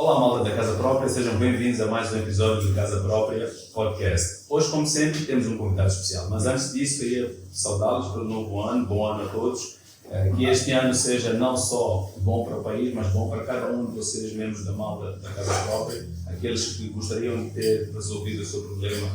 Olá, malta da Casa Própria, sejam bem-vindos a mais um episódio do Casa Própria Podcast. Hoje, como sempre, temos um convidado especial, mas antes disso, queria saudá-los pelo novo ano, bom ano a todos. Que este ano seja não só bom para o país, mas bom para cada um de vocês, membros da malta da Casa Própria, aqueles que gostariam de ter resolvido o seu problema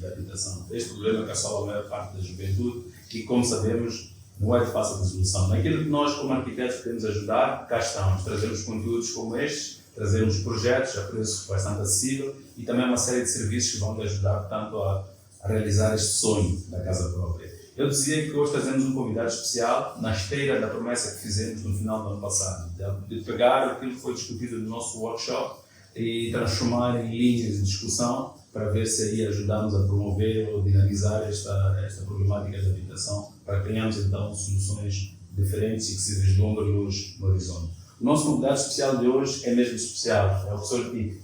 da habitação. Este problema que assola a maior parte da juventude e, como sabemos, não é de fácil resolução. Naquilo que nós, como arquitetos, podemos ajudar, cá estamos. Trazemos conteúdos como estes, trazemos projetos a preço bastante acessível e também uma série de serviços que vão te ajudar, portanto, a realizar este sonho da Casa Própria. Eu dizia que hoje trazemos um convidado especial na esteira da promessa que fizemos no final do ano passado, de pegar aquilo que foi discutido no nosso workshop e transformar em linhas de discussão para ver se aí ajudamos a promover ou dinamizar esta problemática da habitação, para que tenhamos então soluções diferentes e que se vislumbre luz no horizonte. O nosso convidado especial de hoje é mesmo especial, é o professor Pique.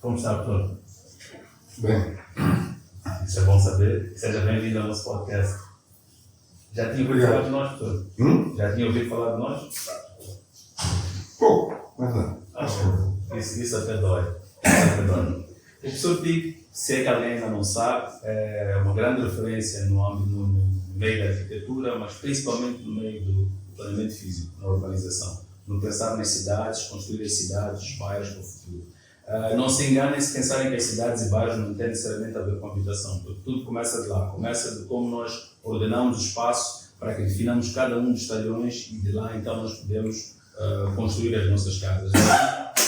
Como está, professor? Bem. Isso é bom saber. Seja bem-vindo ao nosso podcast. Já tinha ouvido falar de nós, professor? Já tinha ouvido falar de nós? Pouco, mas não. Isso até dói. O professor Pique, se é que alguém ainda não sabe, é uma grande referência no meio da arquitetura, mas principalmente no meio do planeamento físico, na urbanização. No pensar nas cidades, construir as cidades, os bairros para o futuro. Não se enganem se pensarem que as cidades e bairros não têm necessariamente a ver com a habitação, porque tudo começa de lá, começa de como nós ordenamos o espaço para que definamos cada um dos talhões e de lá então nós podemos construir as nossas casas.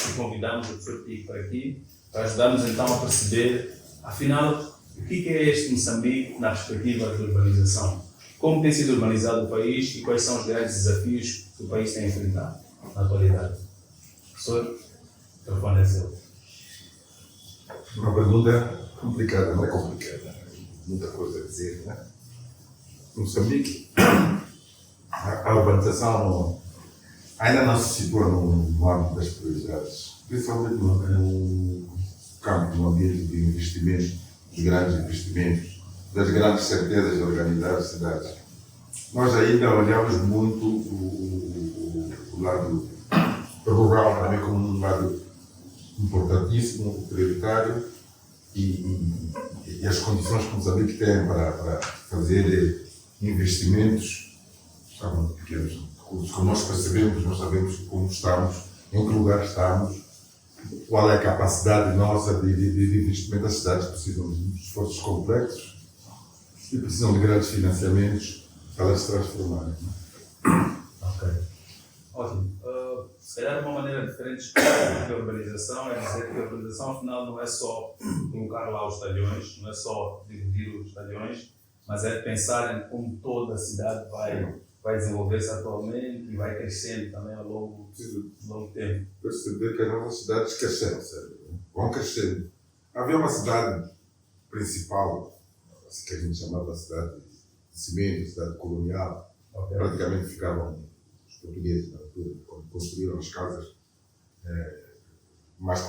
E convidamos o professor Pique para aqui, para ajudar-nos então a perceber, afinal, o que é este Moçambique na perspectiva da urbanização? Como tem sido urbanizado o país e quais são os grandes desafios que o país tem enfrentado na atualidade? Professor, o telefone é seu. Uma pergunta complicada, não é complicada. Muita coisa a dizer, né? Moçambique, a urbanização ainda não se situa no âmbito das prioridades, principalmente no campo, no ambiente de investimento, de grandes investimentos, das grandes certezas de organizar as cidades. Nós ainda olhamos muito o lado rural também como um lado importantíssimo, prioritário, e as condições que Moçambique tem para fazer investimentos são muito pequenos. Como nós percebemos, nós sabemos como estamos, em que lugar estamos, qual é a capacidade nossa de investimento. As cidades precisam de esforços complexos e precisam de grandes financiamentos para elas se transformarem. Ok. Ótimo. Se calhar uma maneira diferente de explicar a urbanização é dizer que a urbanização afinal não é só colocar lá os talhões, não é só dividir os talhões, mas é pensar em como toda a cidade vai desenvolver-se atualmente e vai crescendo também ao longo tempo. Perceber que as nossas cidades cresceram, sério, vão crescendo. Havia uma cidade principal, assim que a gente chamava de cidade de cimento, cidade colonial, praticamente ficavam os portugueses na altura, quando construíram as casas mais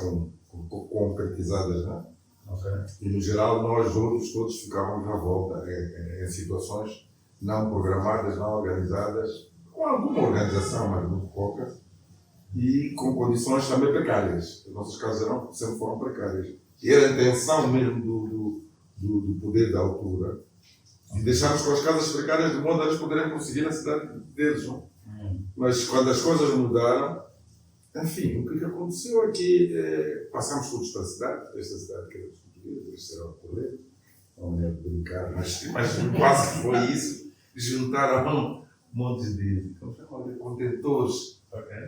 concretizadas, né? E no geral nós outros todos ficávamos à volta em situações não programadas, não organizadas, com alguma organização, mas muito pouca, e com condições também precárias. As nossas casas sempre foram precárias. E era a intenção mesmo do poder da altura de deixarmos com as casas precárias de modo a eles poderem conseguir a cidade deles. Não? Mas quando as coisas mudaram, enfim, o que aconteceu aqui, passamos todos para a cidade, esta cidade que era dos portugueses, eles serão a correr, não é brincar, mas quase que foi isso. Juntaram um monte de contentores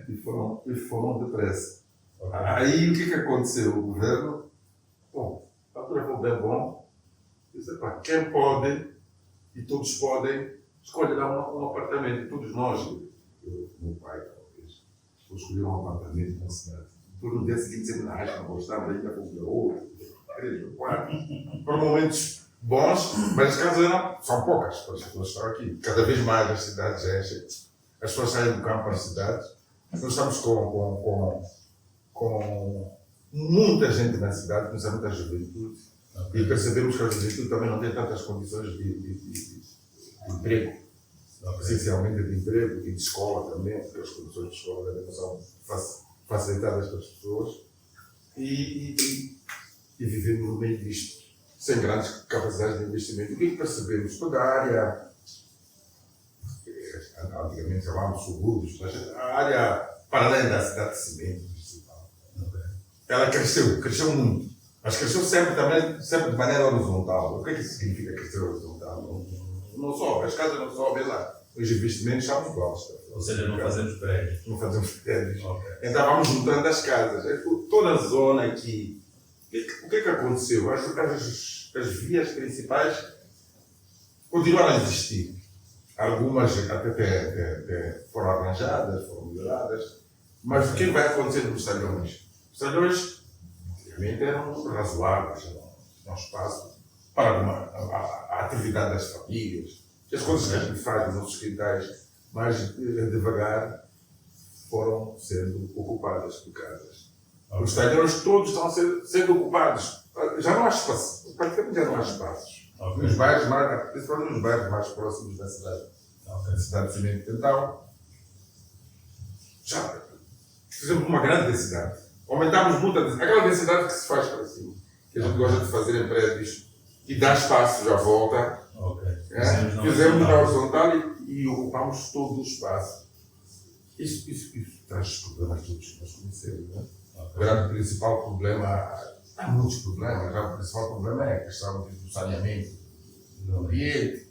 e foram depressa. Aí o que aconteceu? O governo, bom, a altura foi bem bom, disse, quem pode, e todos podem, escolhe lá um apartamento. Todos nós, meu pai talvez, escolheram um apartamento na cidade. Depois no dia seguinte sempre não gostava, ainda com outro, 3 ou 4, por momentos bons, mas as casas são poucas, para as pessoas estão aqui. Cada vez mais as cidades enchem, as pessoas saem do campo para as cidades. Nós estamos com muita gente na cidade, principalmente a juventude, e percebemos que a juventude também não tem tantas condições de emprego, essencialmente de emprego e de escola também, porque as condições de escola não são facilitadas para as pessoas e vivemos no meio disto, sem grandes capacidades de investimento. O que é que percebemos? Toda a área, antigamente chamávamos de subúrbios, mas a área para além da cidade de cimento principal, ela cresceu muito, mas cresceu sempre de maneira horizontal. O que é que isso significa crescer horizontal? Não sobe, as casas não sobem lá. Os investimentos são iguais. Ou seja, não fazemos prédios. Não fazemos prédios. Então vamos juntando as casas. Toda a zona aqui. O que é que aconteceu? As vias principais continuaram a existir. Algumas até foram arranjadas, foram melhoradas. Mas o que vai acontecer nos salões? Os salões, antigamente, eram razoáveis, eram um espaço para a atividade das famílias. As coisas que a gente faz nos nossos quintais, mas devagar foram sendo ocupadas por casas. Os talhões todos estão sendo ocupados. Já não há espaço. Praticamente já não há espaços. Nos bairros, principalmente nos bairros mais próximos da cidade. Da cidade de cimento. Então, já fizemos uma grande densidade. Aumentámos muito a densidade. Aquela densidade que se faz para cima. Que a gente gosta de fazer em prédios e dá espaços à volta. Fizemos na horizontal e ocupamos todo o espaço. Isso traz problemas todos que nós conhecemos. Não é? O grande principal problema, há muitos problemas, o principal problema é a questão do saneamento do ambiente.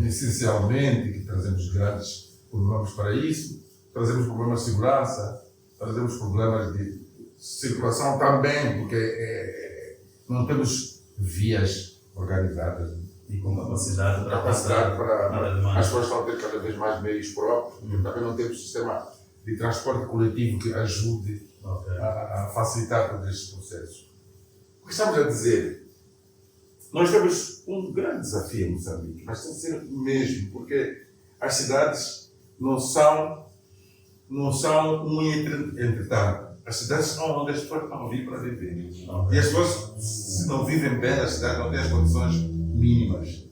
Essencialmente, que trazemos grandes problemas para isso, trazemos problemas de segurança, trazemos problemas de circulação também, porque não temos vias organizadas. E com capacidade para as pessoas estão a ter cada vez mais meios próprios, porque também não temos sistema de transporte coletivo que ajude a facilitar todos estes processos. O que estamos a dizer? Nós temos um grande desafio em Moçambique, mas tem que ser mesmo, porque as cidades não são um entretanto. As cidades são onde as pessoas estão a vir para viver. E as pessoas, se não vivem bem nas cidades, não têm as condições mínimas,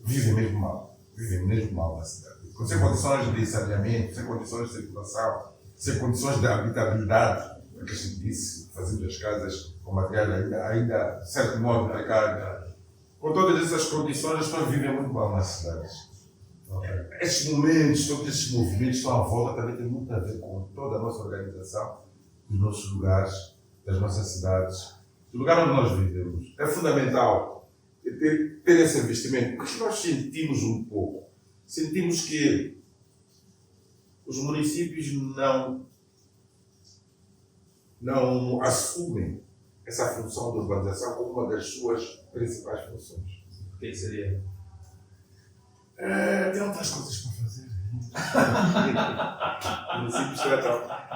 vivem mesmo mal na cidade. Sem condições de saneamento, sem condições de circulação, sem condições de habitabilidade, porque a gente disse, fazemos as casas com materiais ainda de certo modo precários. Com todas essas condições, as pessoas vivem muito mal nas cidades. Estes momentos, todos estes movimentos estão à volta, também tem muito a ver com toda a nossa organização, dos nossos lugares, das nossas cidades, do lugar onde nós vivemos. É fundamental ter esse investimento, porque nós sentimos um pouco. Sentimos que os municípios não assumem essa função de urbanização como uma das suas principais funções. O que seria? Tem outras coisas para fazer.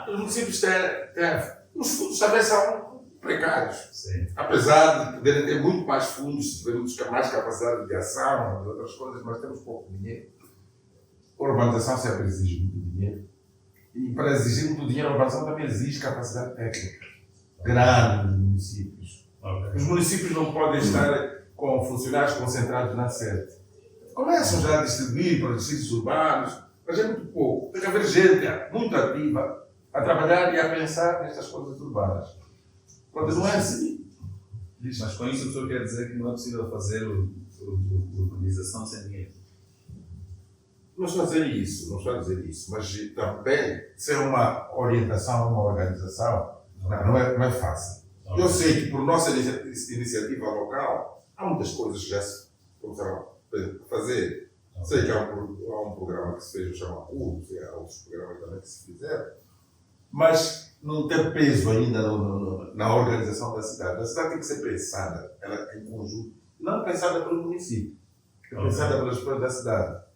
Os municípios têm. Os fundos também são precários. Sim. Apesar de poderem ter muito mais fundos, tivermos mais capacidade de ação e outras coisas, mas temos pouco dinheiro. A urbanização sempre exige muito dinheiro. E para exigir muito dinheiro, a urbanização também exige capacidade técnica grande nos municípios. Os municípios não podem estar com funcionários concentrados na sede. Começam já a distribuir para os sítios urbanos, mas é muito pouco. Tem que haver gente muito ativa a trabalhar e a pensar nestas coisas urbanas. Quando não é assim. Mas com isso o senhor quer dizer que não é possível fazer urbanização sem dinheiro? Não estou a dizer isso, mas também ser uma orientação, uma organização, não é fácil. Eu sei que por nossa iniciativa local, há muitas coisas que já se começaram a fazer. Sei que há um programa que se fez, chama CURS, e há outros programas também que se fizeram, mas não tem peso ainda na organização da cidade. A cidade tem que ser pensada, ela em conjunto, não pensada pelo município, pensada pelas pessoas da cidade.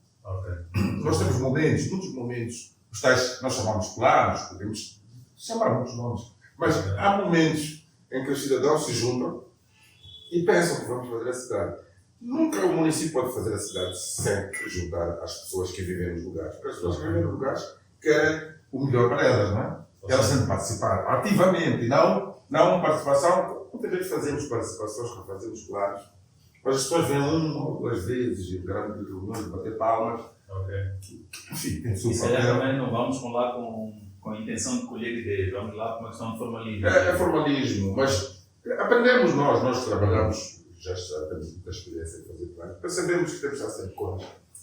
Nós temos muitos momentos, os tais nós chamamos planos, podemos chamar muitos nomes, mas há momentos em que os cidadãos se juntam e pensam que vamos fazer a cidade. Nunca o município pode fazer a cidade sem juntar as pessoas que vivem nos lugares. Porque as pessoas que vivem nos lugares querem o melhor para elas, não é? Elas têm de participar ativamente, não uma participação. Muitas vezes fazemos participações, fazemos planos, mas as pessoas vêm uma ou duas vezes e grandes reuniões, bater palmas. Ok. Enfim, tem o seu papel. E também não vamos lá com com a intenção de colher ideias, vamos lá para uma questão de formalismo. É formalismo, mas aprendemos nós que trabalhamos, já temos muita experiência em fazer planos, percebemos que temos que estar sempre com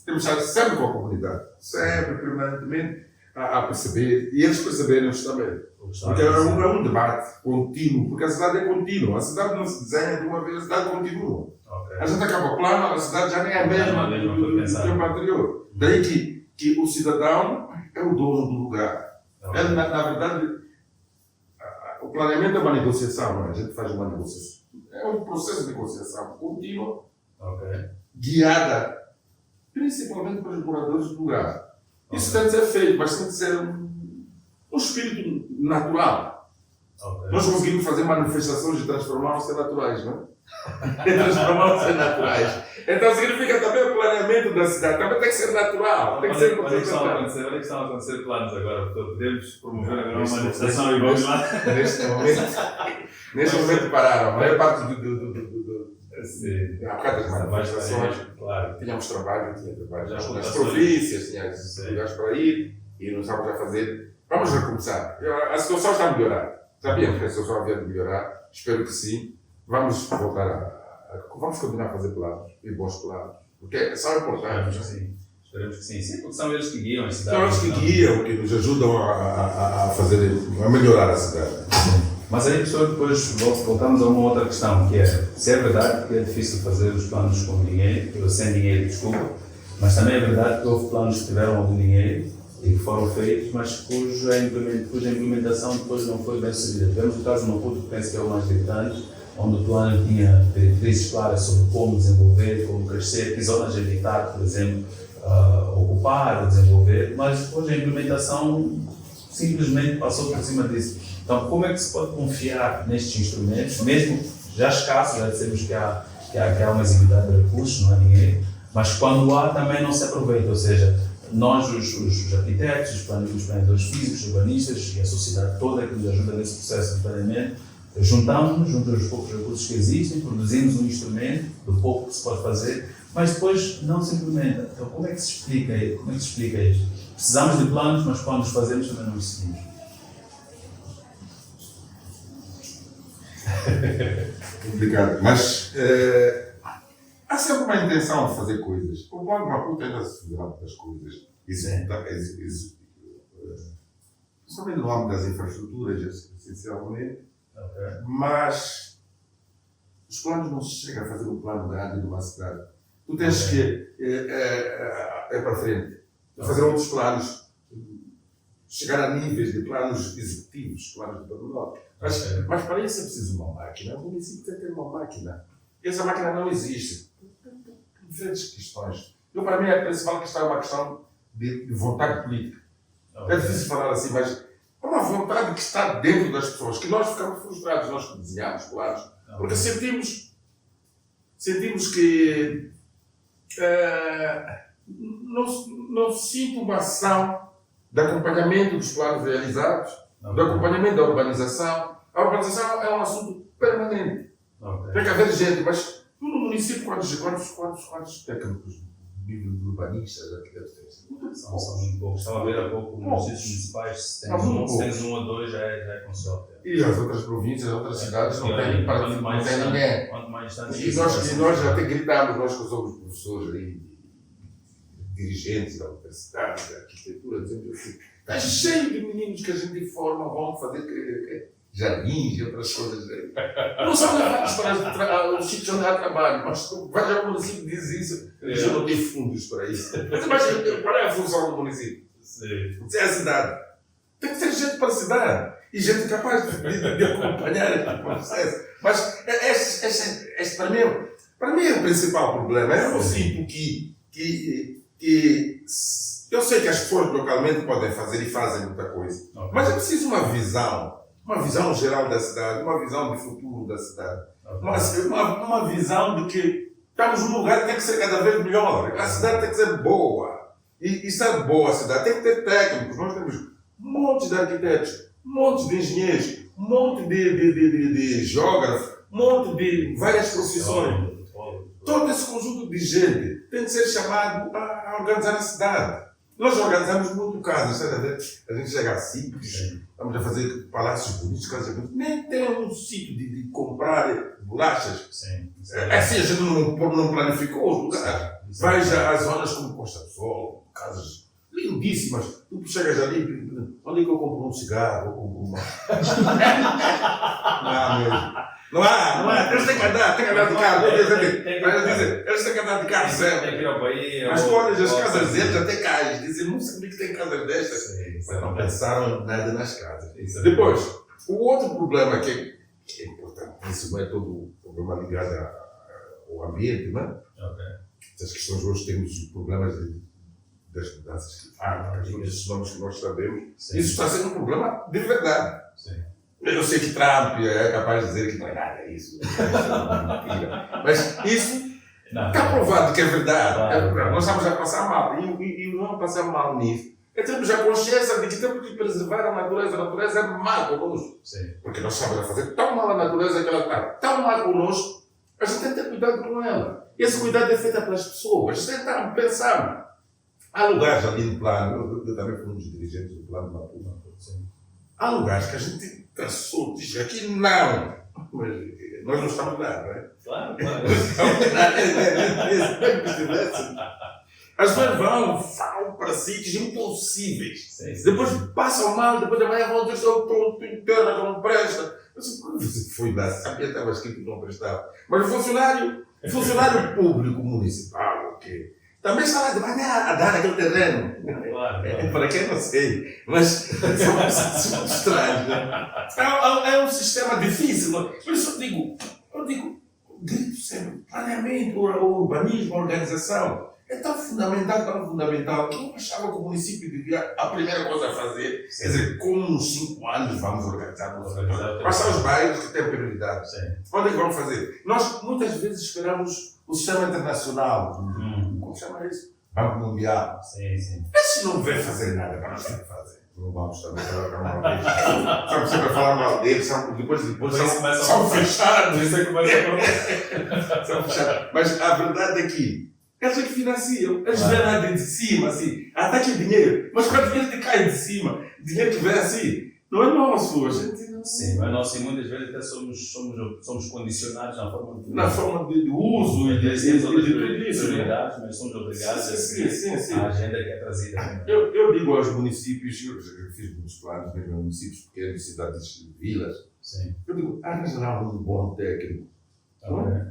temos que estar sempre com a comunidade, sempre, permanentemente, a perceber, e eles perceberem-nos também. Porque é um debate contínuo, porque a cidade é contínua, a cidade não se desenha de uma vez, a cidade continua. Okay. A gente acaba o plano, a cidade já nem é a mesma do tempo anterior. Daí que o cidadão é o dono do lugar. Okay. Ele, na verdade, o planeamento é uma negociação, a gente faz uma negociação. É um processo de negociação contínua, guiada principalmente pelos moradores do lugar. Isso tem de ser feito, mas tem de ser um espírito natural. Nós conseguimos fazer manifestações e transformá-los em naturais, não é? Transformá-los em naturais. Então significa também o planeamento da cidade, também tem que ser natural. Tem que ser olha que estão a acontecer planos agora, podemos promover agora uma manifestação e vamos lá. Neste momento pararam. A maior parte há bocado das manifestações, claro. Tínhamos trabalho nas províncias, tínhamos lugares para ir e nós estamos a fazer. Vamos recomeçar. A situação está a melhorar. Sabíamos que a situação havia de melhorar, espero que sim. Vamos voltar vamos continuar a fazer planos e bons planos, porque são importantes. Esperamos que sim. Sim, porque são eles que guiam a cidade. São eles que guiam, que nos ajudam a melhorar a cidade. Mas aí, professor, depois voltamos a uma outra questão, que é, se é verdade que é difícil fazer os planos com dinheiro, sem dinheiro, desculpa, mas também é verdade que houve planos que tiveram algum dinheiro e que foram feitos, mas cuja implementação depois não foi bem sucedida. Tivemos o caso de Maputo, que penso que é o mais gritante, onde o plano tinha diretrizes claras sobre como desenvolver, como crescer, que zonas evitar, por exemplo, ocupar ou desenvolver, mas depois a implementação simplesmente passou por cima disso. Então, como é que se pode confiar nestes instrumentos, mesmo já escassos, já dissemos que há uma exiguidade de recursos, não há dinheiro, mas quando há também não se aproveita, ou seja, nós, os arquitetos, os planejadores físicos, urbanistas e a sociedade toda que nos ajuda nesse processo de planeamento, juntamos-nos junto aos poucos recursos que existem, produzimos um instrumento do pouco que se pode fazer, mas depois não se implementa. Então, como é que se explica isto? Precisamos de planos, mas quando os fazemos também não os seguimos. Complicado, mas há sempre uma intenção de fazer coisas. O plano de Maputo ainda se federal das coisas. Principalmente no âmbito das infraestruturas, essencialmente. Mas os planos não se chega a fazer um plano grande de uma cidade. Tu tens que para frente, fazer outros planos, chegar a níveis de planos executivos, planos de pormenor. Mas para isso é preciso uma máquina. O município tem que ter uma máquina. E essa máquina não existe. Diferentes questões. Para mim, a principal questão é uma questão de vontade política. É difícil falar assim, mas é uma vontade que está dentro das pessoas, que nós ficamos frustrados, nós que desenhamos planos, porque sentimos que não sinto uma ação de acompanhamento dos planos realizados, de acompanhamento da urbanização. A urbanização é um assunto permanente. Tem que haver gente, mas tu no município, quantos técnicos de urbanistas, arquitetos? São muito poucos. Estava a ver há pouco nos sítios municipais, se tens um ou dois já é consórcio. E as outras províncias, as outras cidades não têm ninguém. Quanto mais distante. E nós já até gritamos, nós que somos professores e dirigentes da universidade, da arquitetura, dizemos assim, está cheio de meninos que a gente forma, vão fazer jardins e outras coisas. Não são levados para os sítios onde há trabalho, mas vai ao município diz isso, eu não tenho fundos para isso. Mas imagina, qual é a função do município? É a cidade. Tem que ter gente para a cidade e gente capaz de acompanhar o processo. Mas este para mim é o principal problema. Eu sinto que eu sei que as pessoas localmente podem fazer e fazem muita coisa, mas é preciso uma visão geral da cidade, uma visão de futuro da cidade, uma visão de que estamos num lugar que tem que ser cada vez melhor, a cidade tem que ser boa, e ser boa a cidade tem que ter técnicos. Nós temos um monte de arquitetos, um monte de engenheiros, um monte de geógrafos, um monte de várias profissões. Todo esse conjunto de gente tem que ser chamado a organizar a cidade. Nós organizamos muito casas, estás a ver? A gente chega a sítios, vamos a fazer palácios bonitos, casas bonitas, nem tem um sítio de comprar bolachas. Sim. É assim, a gente não planificou os lugares. Vais às zonas como Costa do Sol, casas lindíssimas. Tu chegas ali, onde é que eu compro um cigarro? Eu compro uma. Não, mesmo. Não há. Eles têm que andar de carro. Eles têm que andar de carro sempre. Mas tu olhas as casas deles, até cais. Dizem, não sabia que tem casas destas. Mas não pensaram nada nas casas. Depois, o outro problema que é importante, isso não é todo o problema ligado ao ambiente, não é? As questões hoje temos problemas das mudanças climáticas, esses nomes que nós sabemos. Sim. Isso está sendo um problema de verdade. Sim. Eu sei que Trump é capaz de dizer que não é nada isso. Mas isso está provado que é verdade. Claro. Nós estamos a passar mal. E não passar mal nisso. Temos a consciência de que temos que preservar a natureza. A natureza é má conosco. Sim. Porque nós estamos a fazer tão mal a natureza que ela está tão má conosco, a gente tem que ter cuidado com ela. E esse cuidado é feito pelas pessoas. Tentamos pensar. Há lugares ali no plano, eu também fui um dos dirigentes do plano de Maputo. Há lugares que a gente pensou, diz aqui não. Mas nós não estamos lá, não é? Claro. As pessoas falam para sítios impossíveis. Sim. Depois passam mal, depois amanhã vão dizer que interna não presta. Foi lá, sabia que estava escrito que não prestava. Mas o funcionário público municipal, ok. Também está lá de manhã a dar aquele terreno. Claro. Para quem não sei, mas são muito estranhos. É um sistema difícil. Por isso eu digo, grito sempre, planeamento, urbanismo, organização. É tão fundamental, que eu achava que o município devia, a primeira coisa a fazer, quer dizer, com uns 5 anos vamos organizar. Quais são os bairros que têm prioridade? Onde é que vamos fazer? Nós muitas vezes esperamos o sistema internacional. Como chama isso? Banco Mundial. Esse não vai fazer nada para nós fazer. Não vamos também falar mal deles. Estamos sempre a falar mal deles, depois são fechados. São fechados. Mas a verdade é que eles é que financiam. Eles vêm lá de cima, assim. Até que dinheiro. Mas quando o dinheiro cai de cima, dinheiro que vem assim, não é nosso. A gente não... Sim, não é nosso. E muitas vezes até somos condicionados na forma de uso e de prioridades, mas somos obrigados a seguir a agenda que é trazida. Eu digo aos municípios, eu fiz muitos planos, mesmo em municípios pequenos, cidades, vilas. Sim. Eu digo, arranjar um bom técnico.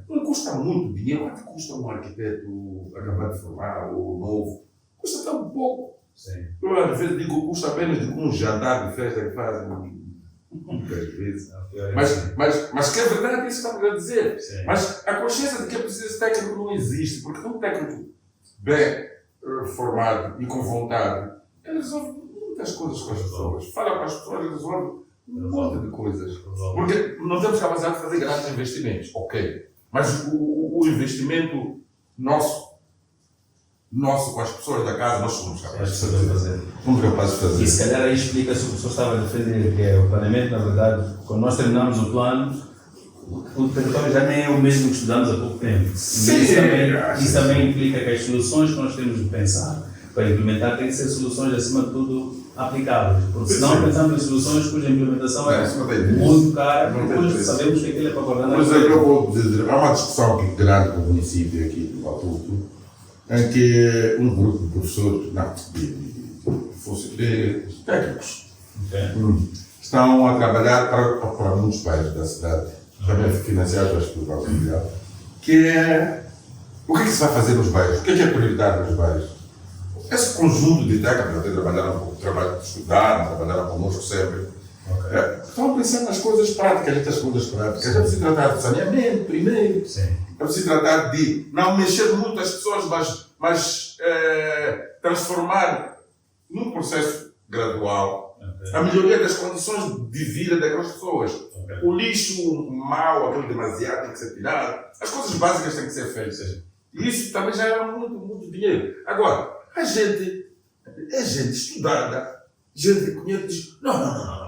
Não custa muito dinheiro, quanto custa um arquiteto acabar de formar ou novo? Custa tão pouco. Sim. Eu às vezes digo, custa apenas de um jantar de festa que fazem muitas vezes. Mas que é verdade isso que estamos a dizer. Sim. Mas a consciência de que é preciso técnico não existe, porque um técnico bem formado e com vontade, ele resolve muitas coisas com as pessoas. Fala com as pessoas, resolve um monte de coisas. Porque não temos capacidade de fazer grandes investimentos, ok. Mas o investimento nosso com as pessoas da casa, nós somos capazes de fazer. Somos capazes de fazer. E se calhar aí explica-se o que o senhor estava a defender, que é o planeamento, na verdade, quando nós terminamos o plano, o território já nem é o mesmo que estudamos há pouco tempo. Sim, isso também implica que as soluções que nós temos de pensar para implementar têm que ser soluções, acima de tudo, aplicáveis. Porque senão pensamos em soluções cuja implementação é muito cara, depois sabemos que aquilo é para guardar. Por exemplo, eu vou dizer, há uma discussão aqui grande no município aqui do Maputo, em que um grupo de professores, de técnicos, estão a trabalhar para muitos bairros da cidade, também financiados pelo Banco Mundial, que é o que é que se vai fazer nos bairros, o que é prioridade nos bairros. Esse conjunto de técnicos até trabalharam, estudaram, trabalharam conosco sempre. Estão pensando nas coisas práticas, estas coisas práticas. É preciso tratar de saneamento primeiro. Sim. É preciso tratar de não mexer muito as pessoas, mas transformar num processo gradual a melhoria das condições de vida daquelas pessoas. O lixo mau, aquele demasiado, tem que ser tirado. As coisas básicas têm que ser feitas. E isso também já é muito dinheiro. Agora, a gente é gente estudada, gente que conhece, diz, não,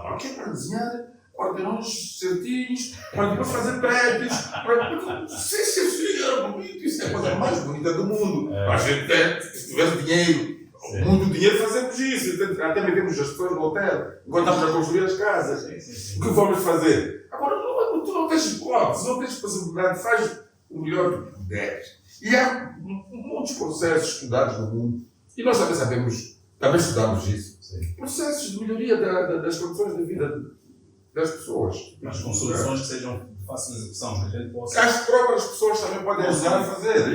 aqui é para desenhar quarteirões certinhos, para depois fazer prédios, isso é bonito, isso é a coisa mais bonita do mundo. A gente tem, se tivesse dinheiro, muito dinheiro fazemos isso. Até metemos as pessoas no hotel, enquanto estamos a construir as casas. O que vamos fazer? Agora, tu não tens hipótese, não tens possibilidade, faz o melhor que puderes. E há muitos processos estudados no mundo, e nós também sabemos, também estudamos isso. Sim. Processos de melhoria das condições de vida das pessoas. Mas com soluções que sejam de fácil execução, que a gente possa... As próprias pessoas também podem ajudar a fazer.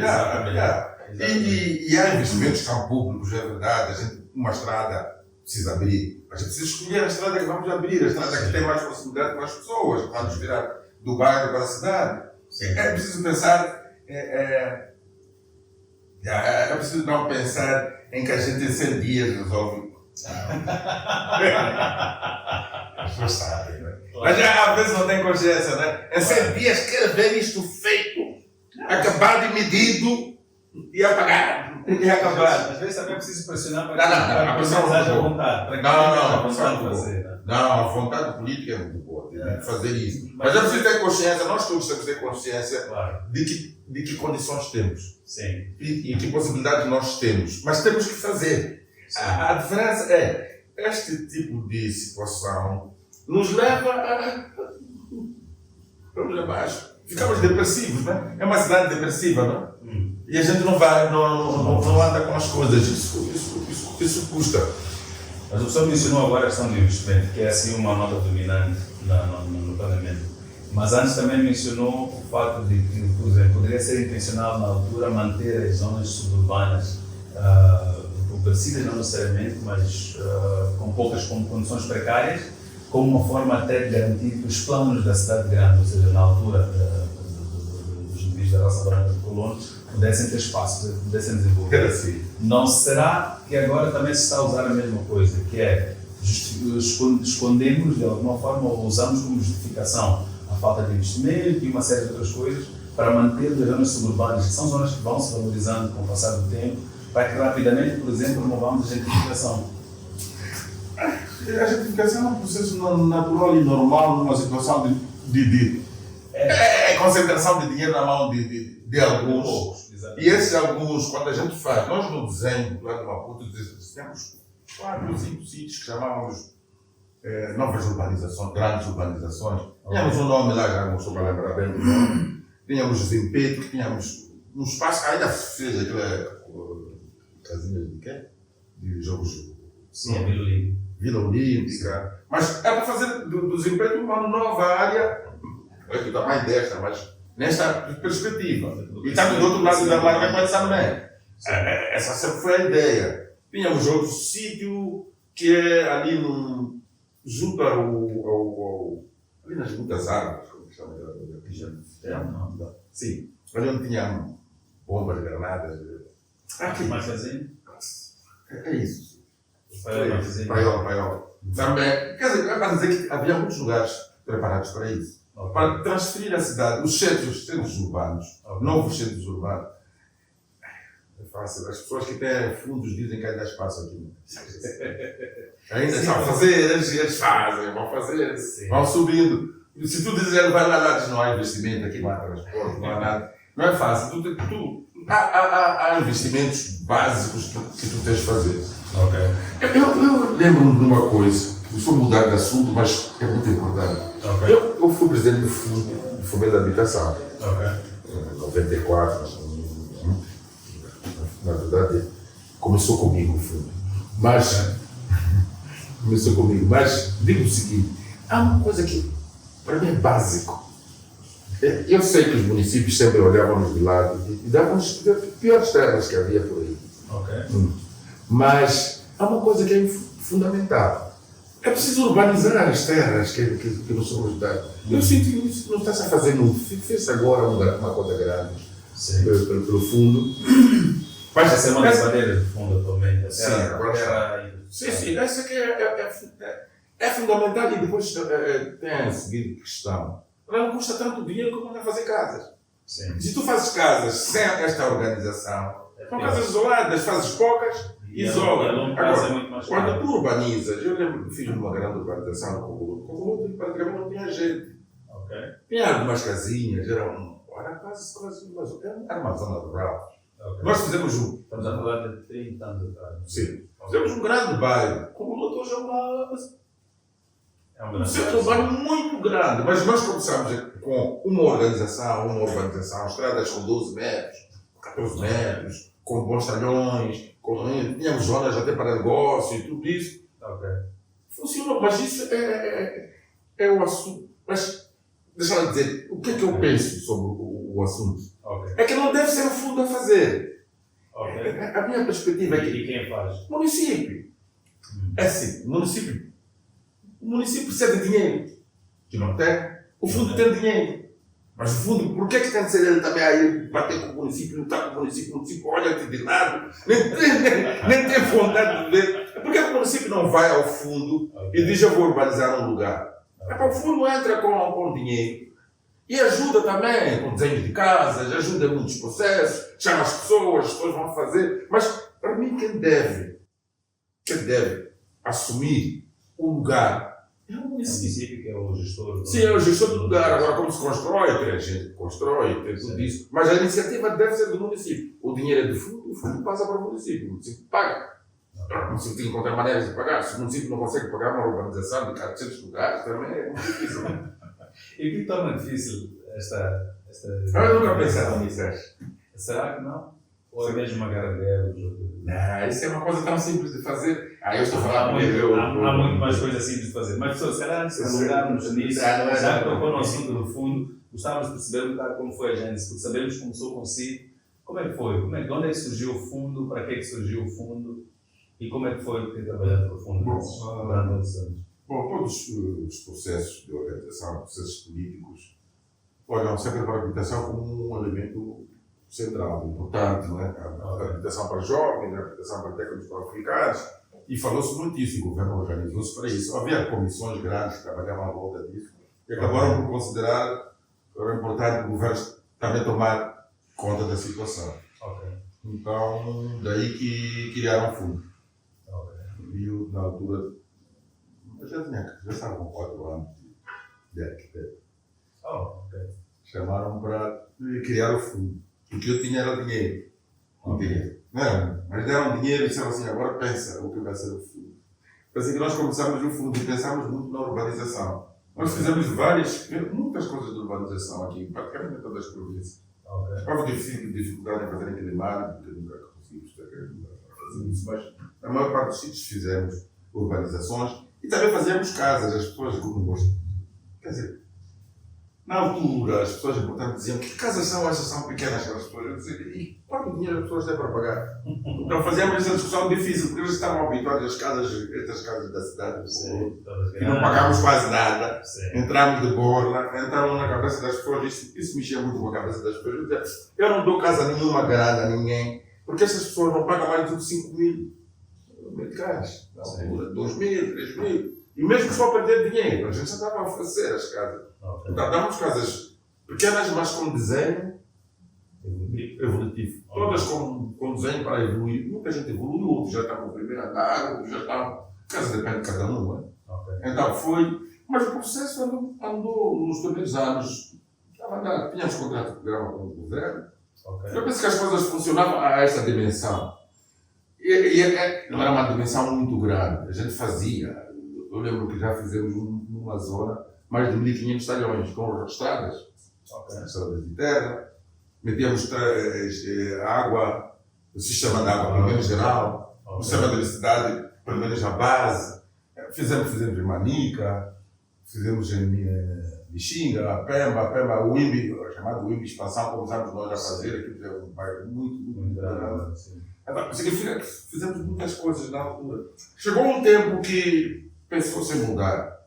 E há investimentos que são públicos, é verdade. A gente, uma estrada precisa abrir. A gente precisa escolher a estrada que vamos abrir, a estrada que tem mais proximidade com as pessoas, que vamos virar do bairro para a cidade. É preciso pensar. É preciso não pensar em que a gente em 100 dias resolve. As pessoas sabem, né? Mas às vezes não tem consciência, né? Em 100 dias quero ver isto feito, acabado e medido e apagado. E acabar. Às vezes também é preciso pressionar para a pressão haja vontade. Não, a vontade política é muito boa, tem que fazer isso. Mas é preciso ter consciência, nós todos temos que ter consciência de que condições temos. Sim. E que possibilidades nós temos. Mas temos que fazer. A diferença é, este tipo de situação nos leva a... Vamos abaixo. Ficamos depressivos, né? É uma cidade depressiva, não é? E a gente não anda com as coisas. Isso custa. Mas o professor mencionou agora a questão do investimento, que é assim uma nota dominante no Parlamento. Mas antes também mencionou o fato de que, por exemplo, poderia ser intencional na altura manter as zonas suburbanas empobrecidas, não necessariamente, mas com poucas condições precárias, como uma forma até de garantir que os planos da cidade grande, ou seja, na altura dos indivíduos da raça branca de colonos, pudessem ter espaço, pudessem desenvolver. Assim. Não será que agora também se está a usar a mesma coisa, que é escondemos de alguma forma ou usamos como justificação a falta de investimento e uma série de outras coisas para manter as zonas suburbanas, que são zonas que vão se valorizando com o passar do tempo, para que rapidamente, por exemplo, removamos a gentrificação? A gentrificação é um processo natural e normal numa situação de concentração de dinheiro na mão de alguns. E esses alguns, quando a gente faz, nós no desenho, lá de Maputo, temos 4 ou 5 sítios que chamávamos novas urbanizações, grandes urbanizações. Tínhamos um nome lá, já não estou para lembrar bem do nome. Tínhamos Zempeto, tínhamos um espaço que ainda se fez aquela casinha de quê? De jogos. Sim, é Vila Olímpica. Vila Olímpica. Mas é para fazer do Zempeto uma nova área, que dá mais desta, mas nesta perspectiva. E está do outro lado da marca para pensar bem. Essa sempre foi a ideia. Tínhamos outro sítio que é ali junto ao ali nas muitas árvores, como chama da sim, ali onde tinha bombas, granadas. Aqui mais fazer? É isso. Paiol. Também, quer dizer, é para dizer que havia muitos lugares preparados para isso. Para transferir a cidade, os centros urbanos, novos centros urbanos. É fácil. As pessoas que têm fundos dizem que ainda há espaço aqui. Ainda estão a fazer, eles fazem, vão fazer, vão subindo. Se tu dizes ele vai lá, não há investimento aqui, não há transporte, não há nada. Não é fácil. Há investimentos básicos que tu tens de fazer. Eu lembro-me de uma coisa. Vou mudar de assunto, mas é muito importante. Eu fui presidente do Fundo da Habitação. Em 94. Na verdade, começou comigo o fundo. Mas digo o seguinte: há uma coisa que para mim é básico. Eu sei que os municípios sempre olhavam-nos de lado e davam-nos as piores terras que havia por aí. Mas há uma coisa que é fundamental. É preciso urbanizar as terras que nos são dadas. Eu sinto que isso não está-se a fazer muito. Fez agora uma coisa grande pelo fundo. Mas essa é uma das bandeiras do fundo atualmente. Sim, essa aqui é fundamental. E depois tem a seguinte questão. Não custa tanto dinheiro como andar a fazer casas. Se tu fazes casas sem esta organização, são casas isoladas, fazes poucas, isola. Agora, quando tu urbanizas, eu lembro que fiz uma grande urbanização no Convoluto, praticamente não tinha gente. Tinha algumas casinhas, era quase, mas era uma zona rural. Ok. Nós fizemos Estamos a falar de 30 anos atrás. sim, fizemos um grande bairro. Como o doutor já É um um grande centro urbano muito grande, mas nós começamos com uma urbanização, estradas com 12 metros, 14 metros, com bons talhões, tínhamos zonas até para negócio e tudo isso. Ok. Funcionou, mas isso é o assunto. Mas, deixa eu dizer, o que é que eu penso sobre o assunto? Ok. É que não deve ser o fundo a fazer. Ok. A minha perspectiva é que E quem faz? o município. É assim, o município precisa de dinheiro, que não tem. O fundo tem dinheiro. Mas o fundo, por que é que tem de ser ele também aí bater com o município, lutar com o município olha-te de lado, nem tem vontade de ver. Por que o município não vai ao fundo e diz eu vou urbanizar um lugar? O fundo entra com dinheiro e ajuda também com desenho de casas, ajuda em muitos processos, chama as pessoas vão fazer. Mas para mim quem deve assumir o lugar é o O município. município que é o gestor. Sim, é o gestor do lugar. Agora, como se constrói, tem a gente que constrói, tem tudo isso. Mas a iniciativa deve ser do município. O dinheiro é do fundo, o fundo passa para o município paga. O município tem que encontrar maneiras de pagar. Se o município não consegue pagar uma urbanização de 400 lugares, também é muito difícil. E o que torna difícil esta... Eu nunca pensaram nisso, acho. Será que não? Ou é mesmo uma gargalhada? Não, isso é uma coisa tão simples de fazer. Eu estou a Há falar muito mais coisas simples de fazer. Mas, pessoas, se calhar antes de abordarmos nisso, já que tocou no assunto do fundo, gostávamos de perceber um bocado como foi a gênese, porque sabemos que começou consigo. Como é que foi? De onde é que surgiu o fundo? Para que é que surgiu o fundo? E como é que foi ter trabalhado no fundo durante esses anos? Bom, todos os processos de organização, processos políticos, olham sempre para a habitação como um elemento central, importante, não é? A habitação para jovens, a habitação para técnicos qualificados, e falou-se muito isso, o governo organizou-se para isso. Havia comissões grandes que trabalhavam à volta disso, e acabaram por considerar que era importante o governo também tomar conta da situação. Ok. Então, daí que criaram um fundo. E eu, na altura, eu já estava com 4 anos de arquiteto. Ok. Chamaram para criar o fundo. O que eu tinha era dinheiro. Não, mas deram dinheiro e disseram assim, agora pensa o que vai ser o fundo. Assim que nós começamos o fundo e pensámos muito na urbanização. Nós fizemos muitas coisas de urbanização aqui, praticamente em todas as províncias. Houve dificuldade em fazer aquele mar, porque nunca conseguimos fazer isso, mas na maior parte dos sítios fizemos urbanizações e também fazíamos casas, as pessoas não gostam. Quer dizer, na altura, as pessoas importantes diziam que casas são essas, são pequenas para as pessoas. Eu dizia, e quanto dinheiro as pessoas têm para pagar? Então fazíamos essa discussão difícil, porque eles estavam habituados às casas, estas casas da cidade, e não pagámos quase nada. Entramos de borla, entraram na cabeça das pessoas, isso mexia muito com a cabeça das pessoas. Eu dizia, eu não dou casa nenhuma grande a ninguém, porque essas pessoas não pagam mais do que 5 mil meticais, 2 mil, 3 mil. E mesmo só perder dinheiro, a gente já estava a oferecer as casas. Então, damos casas pequenas, mas com desenho evolutivo. Todas com desenho para evoluir. Muita gente evoluiu, outros já estavam no primeiro andar, outros já estavam. Casa depende de cada um, né? Então foi. Mas o processo andou nos primeiros anos. Tínhamos contrato de programa com o governo. Eu penso que as coisas funcionavam a essa dimensão. Não era uma dimensão muito grande. A gente fazia. Eu lembro que já fizemos numa zona mais de 1.500 talhões com estradas, estradas de terra, metíamos água, o sistema de água, pelo menos geral, o sistema de eletricidade, pelo menos a base. Fizemos em Manica, fizemos em Lixinga, Pemba, o IMB, chamado IMB Expansão, começamos nós a fazer, aqui é um bairro muito grande. Então, significa que fizemos muitas coisas na altura. Chegou um tempo que pensou-se em mudar.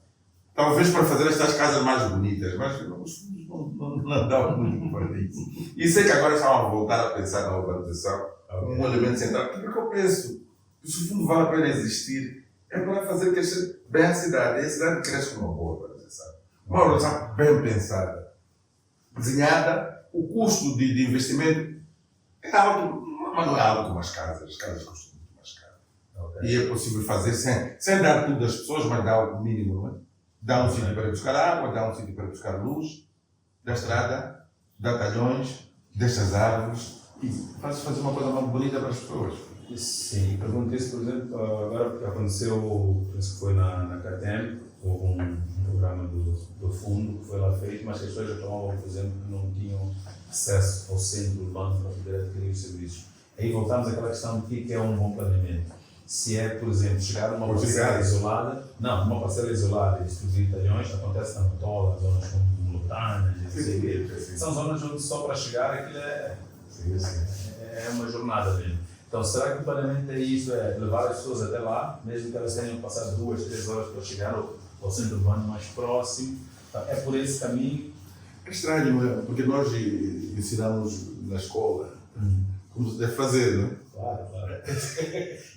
Talvez para fazer estas casas mais bonitas, mas os fundos não dão muito para isso. E sei que agora estão a voltar a pensar na urbanização como um elemento central. Porque eu penso que se o fundo vale a pena existir, é para fazer crescer bem a cidade. E a cidade cresce com uma boa urbanização. Uma urbanização bem pensada, desenhada. O custo de investimento é alto, mas não é alto como as casas. As casas custam muito mais caro. E é possível fazer sem dar tudo às pessoas, mas dar o mínimo, não é? Dá um sítio para buscar água, dá um sítio para buscar luz, da estrada, dá talhões, destas árvores, e fazer uma coisa mais bonita para as pessoas. Sim, pergunto isso, por exemplo, agora porque aconteceu, penso que foi na KTM, houve um programa do fundo que foi lá feito, mas as pessoas reclamavam, por exemplo, que não tinham acesso ao centro urbano para poder adquirir os serviços. Aí voltamos àquela questão de que é um bom planeamento. Se é, por exemplo, chegar a uma parcela isolada, não, uma parcela isolada e distribuir talhões, acontece na Motola, zonas como Montanhas, são zonas onde só para chegar aquilo é uma jornada mesmo. Então, será que o planeamento é isso, é levar as pessoas até lá, mesmo que elas tenham passado 2, 3 horas para chegar ao centro urbano mais próximo? Então, é por esse caminho? É estranho, porque nós ensinamos na escola como se deve fazer, não é? Claro.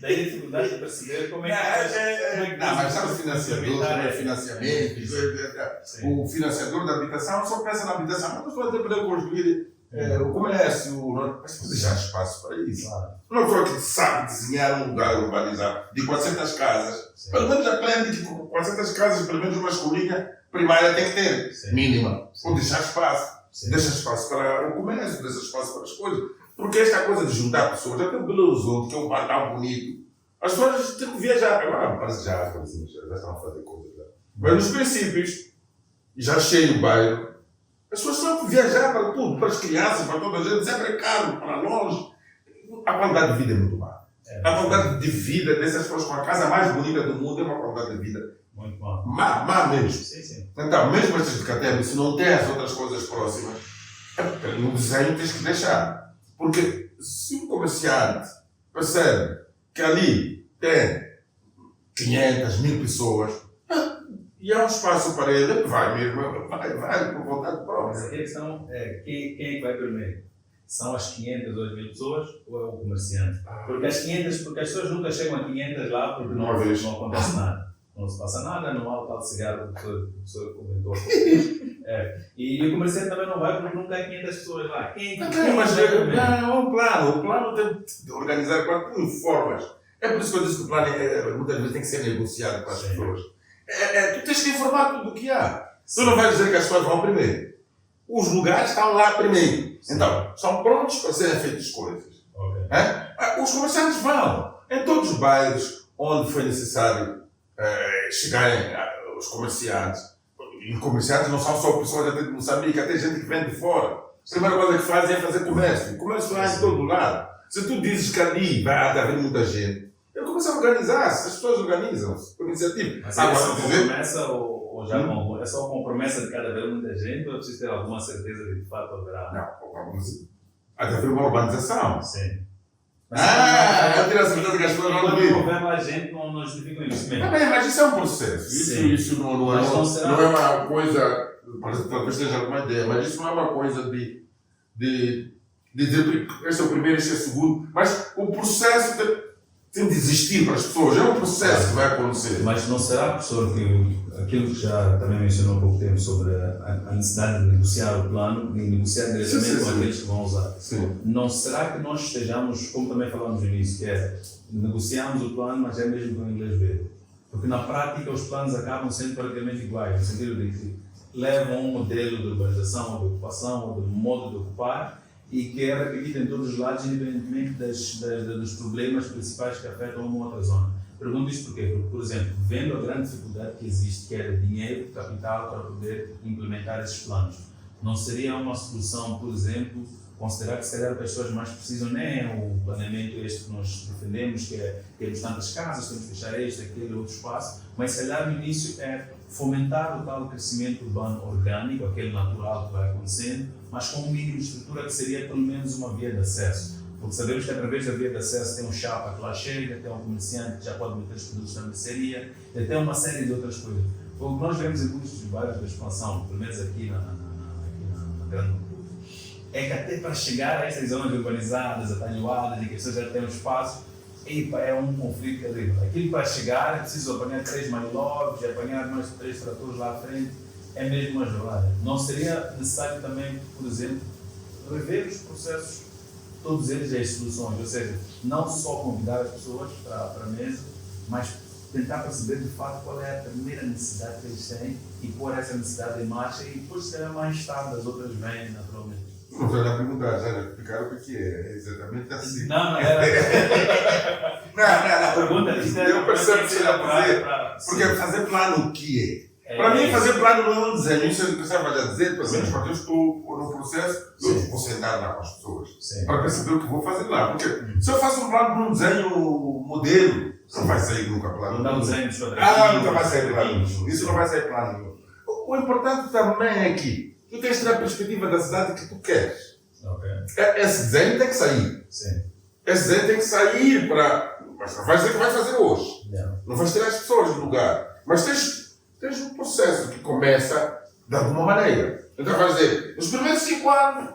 Daí a dificuldade de perceber como é que Não, mas sabe o financiador, financiamento, o financiador da habitação só pensa na habitação, mas pode poder construir o comércio, mas pode deixar espaço para isso. Claro. Uma pessoa que sabe desenhar um lugar urbanizado de 400 casas, sim, pelo menos aprende que 400 casas, pelo menos uma escolinha primária tem que ter, sim, mínima. Sim. Ou deixar espaço. Sim. Deixa espaço para o comércio, deixa espaço para as coisas. Porque esta coisa de juntar pessoas, até o Belo Horizonte, que é um bar tão bonito, as pessoas têm que viajar. Agora parece que já estão a fazer coisas. Mas nos princípios, já cheio o bairro, as pessoas têm que viajar para tudo, para as crianças, para toda a gente, sempre é caro, para longe. A qualidade de vida é muito má. A qualidade de vida dessas pessoas com a casa mais bonita do mundo é uma qualidade de vida muito má. Má mesmo. Sim. Então, mesmo estas de KTM, se não tem as outras coisas próximas, no desenho tens que deixar. Porque se um comerciante percebe que ali tem 500, 1000 pessoas e há um espaço para ele, vai por vontade própria. Mas aqui a questão é quem é que vai primeiro? São as 500 ou as 1000 pessoas ou é o comerciante? Porque as pessoas nunca chegam a 500 lá porque não acontece nada. Não se passa nada, não há o tal de cigarro que o professor comentou. E o comerciante também não vai porque não tem 500 pessoas lá. Mas o plano tem de organizar com formas. É por isso que eu disse que o plano muitas vezes tem que ser negociado com as pessoas. Tu tens que informar tudo o que há. Tu não vais dizer que as pessoas vão primeiro. Os lugares estão lá primeiro. Sim. Então, são prontos para serem feitas coisas. Okay. Os comerciantes vão. Em todos os bairros onde foi necessário chegarem os comerciantes. E comerciantes não são só pessoas de Moçambique, até gente que vem de fora. A primeira coisa que fazem é fazer comércio. O comércio vai em todo lado. Se tu dizes que ali vai haver muita gente, ele começa a organizar-se, as pessoas organizam-se por iniciativa. Mas é só promessa ou já não? É só com promessa de cada vez muita gente ou é preciso ter alguma certeza de que de fato haverá? Não, há de haver uma urbanização. Sim. Eu tenho a certeza que as pessoas vão vir. Quando houver a gente, não justifica o investimento. Mas isso é um processo. Isso não é uma coisa, talvez seja uma ideia, mas isso não é uma coisa de dizer que este é o primeiro, este é o segundo, mas o processo tem de existir para as pessoas, é um processo que vai acontecer. Mas não será, professor, que aquilo que já também mencionou há pouco tempo sobre a necessidade de negociar o plano e negociar diretamente com aqueles que vão usar? Sim. Não será que nós estejamos, como também falamos no início, que é negociamos o plano, mas é mesmo com o inglês ver? Porque na prática os planos acabam sendo praticamente iguais, no sentido de que levam um modelo de urbanização ou de ocupação ou de modo de ocupar e que é repetido em todos os lados, independentemente dos problemas principais que afetam uma ou outra zona. Pergunto isto porquê? Porque, por exemplo, vendo a grande dificuldade que existe, que é de dinheiro, capital, para poder implementar esses planos, não seria uma solução, por exemplo, considerar que se calhar as pessoas mais precisam nem é o planeamento este que nós defendemos, que é termos tantas casas, temos que fechar este, aquele, outro espaço, mas se calhar no início é fomentar o tal crescimento urbano orgânico, aquele natural que vai acontecendo, mas com um mínimo de estrutura que seria pelo menos uma via de acesso. Porque sabemos que através da via de acesso tem um chapa que lá chega, tem um comerciante que já pode meter os produtos na mercearia, tem uma série de outras coisas. O que nós vemos em muitos dos bairros da expansão, pelo menos aqui na Grande Maputo, é que até para chegar a essas zonas urbanizadas, atanhoadas, e que as pessoas já têm um espaço, é um conflito terrível. Aquilo para chegar é preciso apanhar 3 manilovers, apanhar mais 3 tratores lá à frente, é mesmo uma jornada. Não seria necessário também, por exemplo, rever os processos, todos eles as soluções, ou seja, não só convidar as pessoas para a mesa, mas tentar perceber de fato qual é a primeira necessidade que eles têm e pôr essa necessidade em marcha e depois, se calhar, mais tarde as outras vêm naturalmente. Não estou a perguntar, já explicar o que é exatamente assim. Não era. Não. Pergunta, Eu percebo o que você está a dizer. Porque fazer plano o que é? Para mim, fazer plano não é um desenho. Isso é o que você vai dizer, pelo menos quando eu estou no processo, eu vou sentar lá com as pessoas para perceber o que vou fazer lá. Porque se eu faço um plano para um desenho modelo, não vai sair nunca plano. Não dá um desenho de nunca vai sair plano. Isso não vai sair plano nenhum. O importante também é que tu tens de ter a perspectiva da cidade que tu queres. Esse desenho tem que sair. Esse desenho tem que sair para... Mas não vais dizer que vais fazer hoje. Não vais tirar as pessoas do lugar. Mas tens um processo que começa de alguma maneira. Então vais dizer, nos primeiros 5 anos,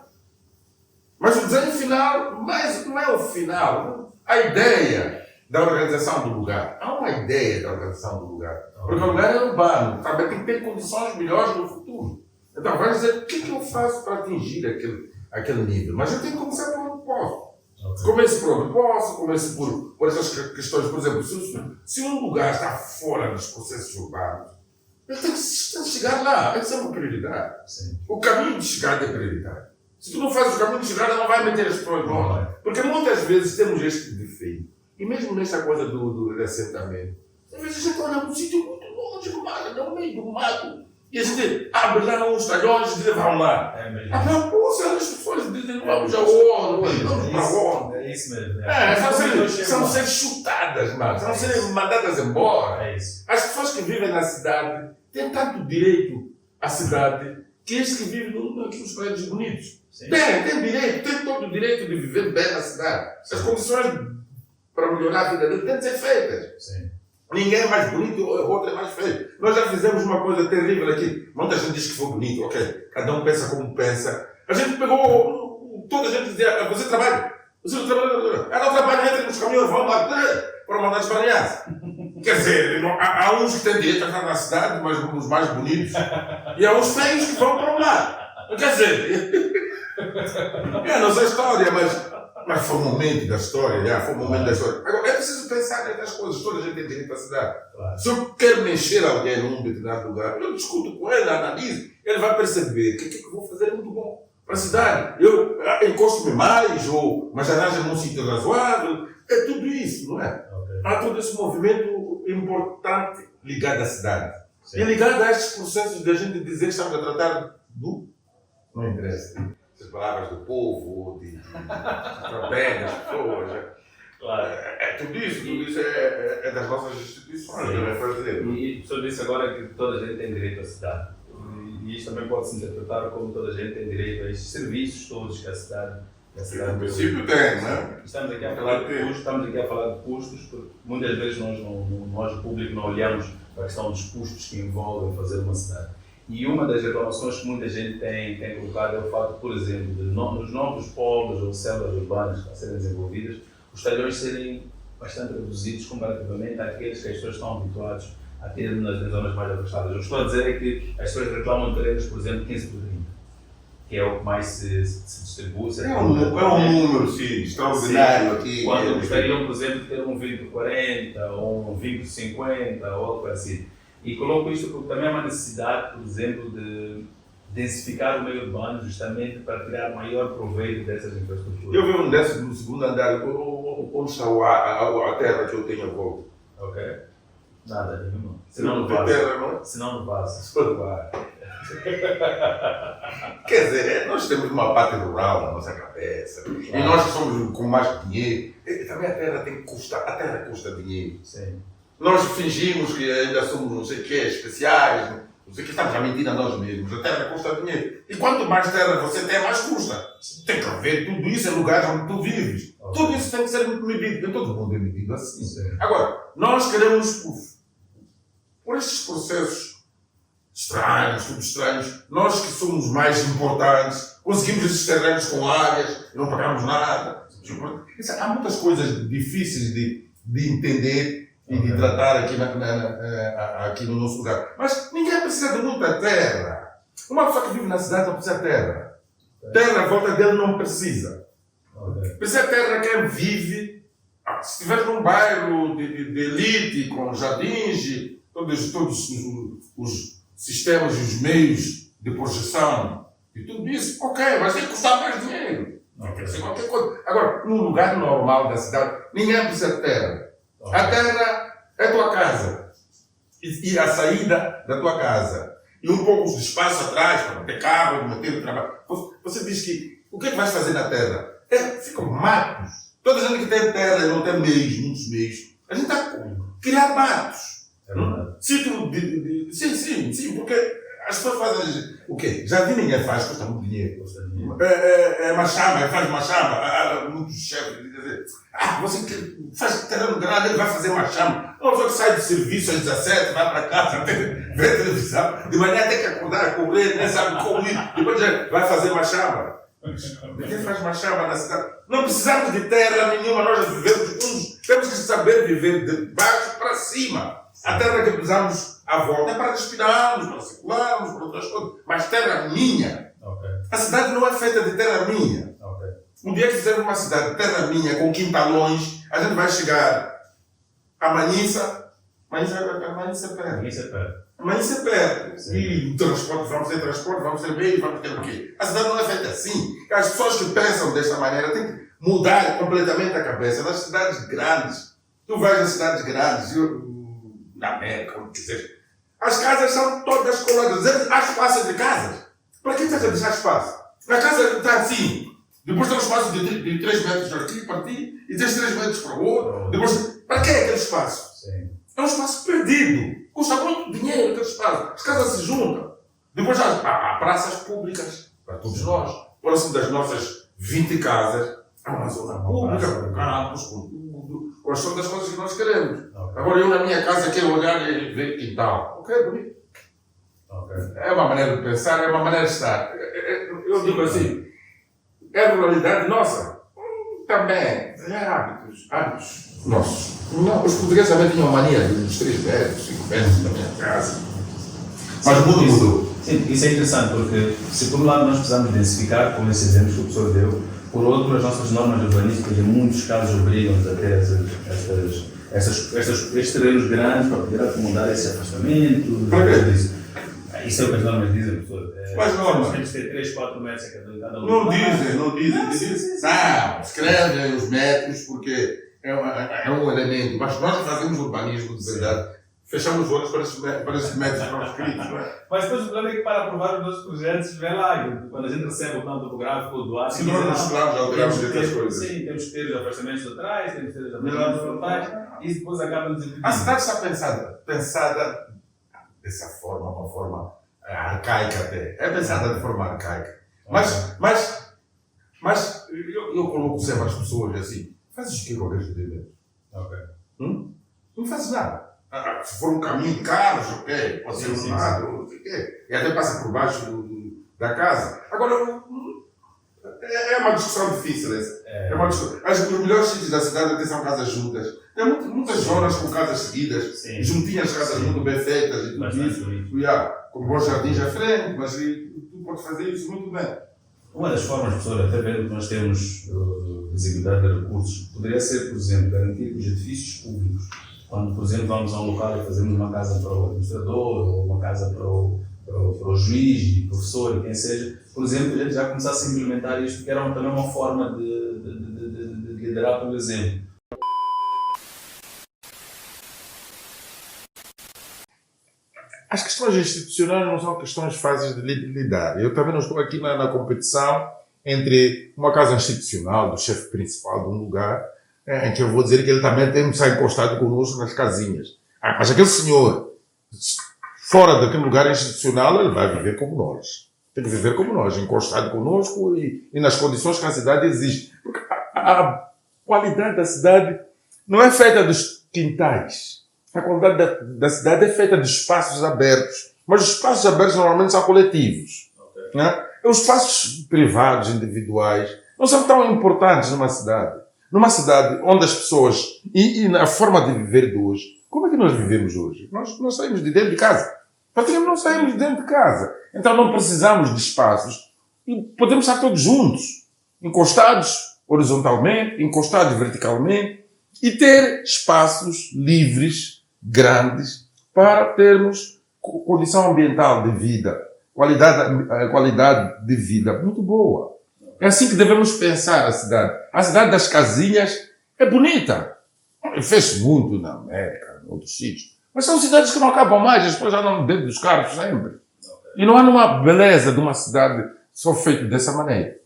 mas o desenho final, mas não é o final. A ideia da organização do lugar. Há uma ideia da organização do lugar. Porque o lugar é urbano. Também tem que ter condições melhores no futuro. Então vais dizer, o que eu faço para atingir aquele nível? Mas eu tenho que começar por onde posso. Comece por onde posso, comece por essas questões. Por exemplo, se um lugar está fora dos processos urbanos, ele tem que chegar lá, tem que ser uma prioridade. O caminho de chegada é prioridade. Se tu não fazes o caminho de chegada, não vai meter as pessoas longe. Porque muitas vezes temos este defeito. E mesmo nesta coisa do assentamento, às vezes a gente olha para um sítio muito longe do mato, no meio do mato. E a gente abre lá uns talhões e diz, vamos lá. As pessoas dizem, vamos a onde, vamos para onde. É isso mesmo. São ser chutadas, mano. São serem mandadas embora. É isso. As pessoas que vivem na cidade têm tanto direito à cidade que estes que vivem nos prédios bonitos. Tem direito, tem todo o direito de viver bem na cidade. As condições para melhorar a vida dele têm de ser feitas. Ninguém é mais bonito, o outro é mais feio. Nós já fizemos uma coisa terrível aqui. Muita gente diz que foi bonito, ok. Cada um pensa como pensa. A gente pegou, toda a gente dizia, você trabalha? Você não trabalha? Não trabalha, entra nos caminhões, vamos lá, para mandar esbaralhar. Quer dizer, há uns que têm direito a estar na cidade, mas os mais bonitos. E há uns feios que vão para lá. Quer dizer, é a nossa história, mas foi um momento da história, foi um momento da história. Agora, é preciso pensar nessas coisas, toda a gente tem direito à cidade. Se eu quero mexer alguém num determinado lugar, eu discuto com ele, analiso, ele vai perceber que o que eu vou fazer é muito bom para a cidade. Eu encosto-me mais, mas arranjo num sítio razoável, é tudo isso, não é? Há todo esse movimento importante ligado à cidade. E ligado a estes processos de a gente dizer que estamos a tratar do... Não interessa. As palavras do povo, de bem das pessoas. Tudo isso é das nossas instituições. E o senhor disse agora que toda a gente tem direito à cidade. E isto também pode se interpretar como toda a gente tem direito a estes serviços todos que a cidade. No princípio tem, não é? Estamos aqui a falar de custos, porque muitas vezes nós, o público, não olhamos para a questão dos custos que envolvem fazer uma cidade. E uma das reclamações que muita gente tem colocado é o fato, por exemplo, de nos novos polos ou células urbanas a serem desenvolvidas, os talhões serem bastante reduzidos comparativamente àqueles que as pessoas estão habituados a ter nas zonas mais afastadas. O que estou a dizer é que as pessoas reclamam de terrenos, por exemplo, 15 por 30, que é o que mais se distribui. É um número, sim, extraordinário aqui. Quando gostariam, por exemplo, de ter um 20 por 40 ou um 20 por 50 ou algo assim. E coloco isto porque também é uma necessidade, por exemplo, de densificar o meio urbano justamente para tirar maior proveito dessas infraestruturas. Eu vi um desses no segundo andar, onde está a terra que eu tenho à volta. Ok. Nada, nenhuma. Senão não vaza. Senão não vaza. Quer dizer, nós temos uma parte rural na nossa cabeça. Claro. E nós que somos com mais dinheiro, também a terra tem que custar, a terra custa dinheiro. Sim. Nós fingimos que ainda somos não sei o que, especiais, não sei o que, estamos a mentir a nós mesmos. A terra custa dinheiro. E quanto mais terra você tem, mais custa. Tem que ver tudo isso em lugares onde tu vives. Okay. Tudo isso tem que ser medido. Todo mundo é medido assim. Sim. Agora, nós queremos, por estes processos estranhos, subestranhos, nós que somos mais importantes, conseguimos esses terrenos com áreas, não pagamos nada. Há muitas coisas difíceis de entender e de tratar aqui no nosso lugar. Mas ninguém precisa de muita terra. Uma pessoa que vive na cidade não precisa de terra. Terra, a volta dele não precisa. Precisa de terra quem vive. Se estiver num bairro de elite, com jardins, todos os sistemas e os meios de projeção E tudo isso, ok, mas tem que custar mais dinheiro. Ok. Isso é qualquer coisa. Agora, num lugar normal da cidade, ninguém precisa de terra. Ok. A terra é a tua casa. E a saída da tua casa. E um pouco de espaço atrás para ter carro, meter o trabalho. Você diz que o que é que vais fazer na terra? Ficam matos. Toda a gente que tem terra e não tem meios, muitos meios, a gente está a criar matos. É verdade. Sítio sim, porque as pessoas fazem o quê? Jardim ninguém faz, custa muito dinheiro. Custa dinheiro. Machamba, faz machamba. Muitos chefes dizem, você faz terreno grande, ele vai fazer machamba. Uma pessoa que sai do serviço às 17, vai para casa, vê televisão, de manhã tem que acordar, correr, nem sabe como ir, depois vai fazer machamba. Ninguém faz machamba na cidade. Não precisamos de terra nenhuma, nós vivemos uns. Temos que saber viver de baixo para cima. A terra que precisamos à volta é para respirarmos, para circularmos, para outras coisas. Mas terra minha. Ok. A cidade não é feita de terra minha. Ok. Um dia que fizermos uma cidade de terra minha, com quintalões, a gente vai chegar a Manhissa. Manhissa é perto. Isso é perto. Manhissa é perto. Sim. E transporte, vamos ter meio, vamos ter o quê? A cidade não é feita assim. As pessoas que pensam desta maneira têm que mudar completamente a cabeça. Nas cidades grandes, tu vais nas cidades grandes, na América, onde quiser, as casas são todas coladas. Há espaço entre casas. Para que estás a deixar espaço? A casa está assim. Depois tem um espaço de 3 metros aqui para ti e tens 3 metros para o outro. Depois, para que é aquele espaço? Sim. É um espaço perdido. Custa muito dinheiro aquele espaço. As casas se juntam. Depois há praças públicas para todos nós. Próximo das nossas 20 casas, há uma zona pública, com campos, com tudo. Quais são das coisas que nós queremos. Ok. Agora eu na minha casa quero olhar e ver quintal. Ok, bonito. Ok. É uma maneira de pensar, é uma maneira de estar. Eu digo assim, é a ruralidade nossa. Também é hábitos nossos. Não, os portugueses também tinham mania de uns 3 metros, 5 metros na minha casa. Mas o mundo mudou. Sim, isso é interessante, porque se por um lado nós precisamos densificar, como esses exemplos que o professor deu, por outro as nossas normas urbanísticas em muitos casos obrigam-nos a ter estes terrenos grandes para poder acomodar esse afastamento. Isso é o que as normas dizem, professor. Quais normas? Temos que ter 3, 4 metros a cada um. Não dizem. Sim. Não, escrevem os metros porque é um elemento. Mas nós fazemos urbanismo de verdade. Fechamos os olhos para esses metros que estão escritos. Mas depois o problema é que para aprovar os nossos projetos, vê lá, quando a gente recebe o plano topográfico do ar, Se nós mesclamos, alteramos outras coisas. Sim, temos que ter os afastamentos laterais, temos que ter os afastamentos frontais, e depois acaba nos dividindo. A cidade está pensada dessa forma, uma forma arcaica até. É pensada de forma arcaica. Mas eu coloco sempre as pessoas assim, fazes o que com aqueles direitos? Ok. Não fazes nada. Se for um caminho de carros, ok, pode ser um lado, não sei o quê. E até passa por baixo da casa. Agora, é uma discussão difícil essa. É uma discussão. Os melhores sítios da cidade até são casas juntas. Tem muitas zonas com casas seguidas, juntinhas, casas muito bem feitas e tudo isso. Com bons jardins à frente, mas tu podes fazer isso muito bem. Uma das formas, professor, até vendo que nós temos desigualdade de recursos, poderia ser, por exemplo, garantir que os edifícios públicos, quando, por exemplo, vamos a um local e fazemos uma casa para o administrador, ou uma casa para o juiz, professor e quem seja, por exemplo, a gente já começasse a implementar isto, que era também uma forma de liderar pelo exemplo. As questões institucionais não são questões fáceis de lidar. Eu também não estou aqui na competição entre uma casa institucional, do chefe principal de um lugar, em que eu vou dizer que ele também tem que estar encostado conosco nas casinhas. Mas aquele senhor, fora daquele lugar institucional, ele vai viver como nós. Tem que viver como nós, encostado conosco e nas condições que a cidade exige. Porque a qualidade da cidade não é feita dos quintais. A qualidade da cidade é feita de espaços abertos. Mas os espaços abertos normalmente são coletivos. Né? Os espaços privados, individuais, não são tão importantes numa cidade. Numa cidade onde as pessoas, e na forma de viver de hoje, como é que nós vivemos hoje? Nós saímos de dentro de casa. Praticamente não saímos de dentro de casa. Então não precisamos de espaços. E podemos estar todos juntos, encostados horizontalmente, encostados verticalmente, e ter espaços livres, grandes, para termos condição ambiental de vida qualidade de vida muito boa. É assim que devemos pensar a cidade. A cidade das casinhas é bonita. Fez muito na América, em outros sítios. Mas são cidades que não acabam mais, as pessoas andam dentro dos carros sempre. E não há uma beleza de uma cidade só feita dessa maneira.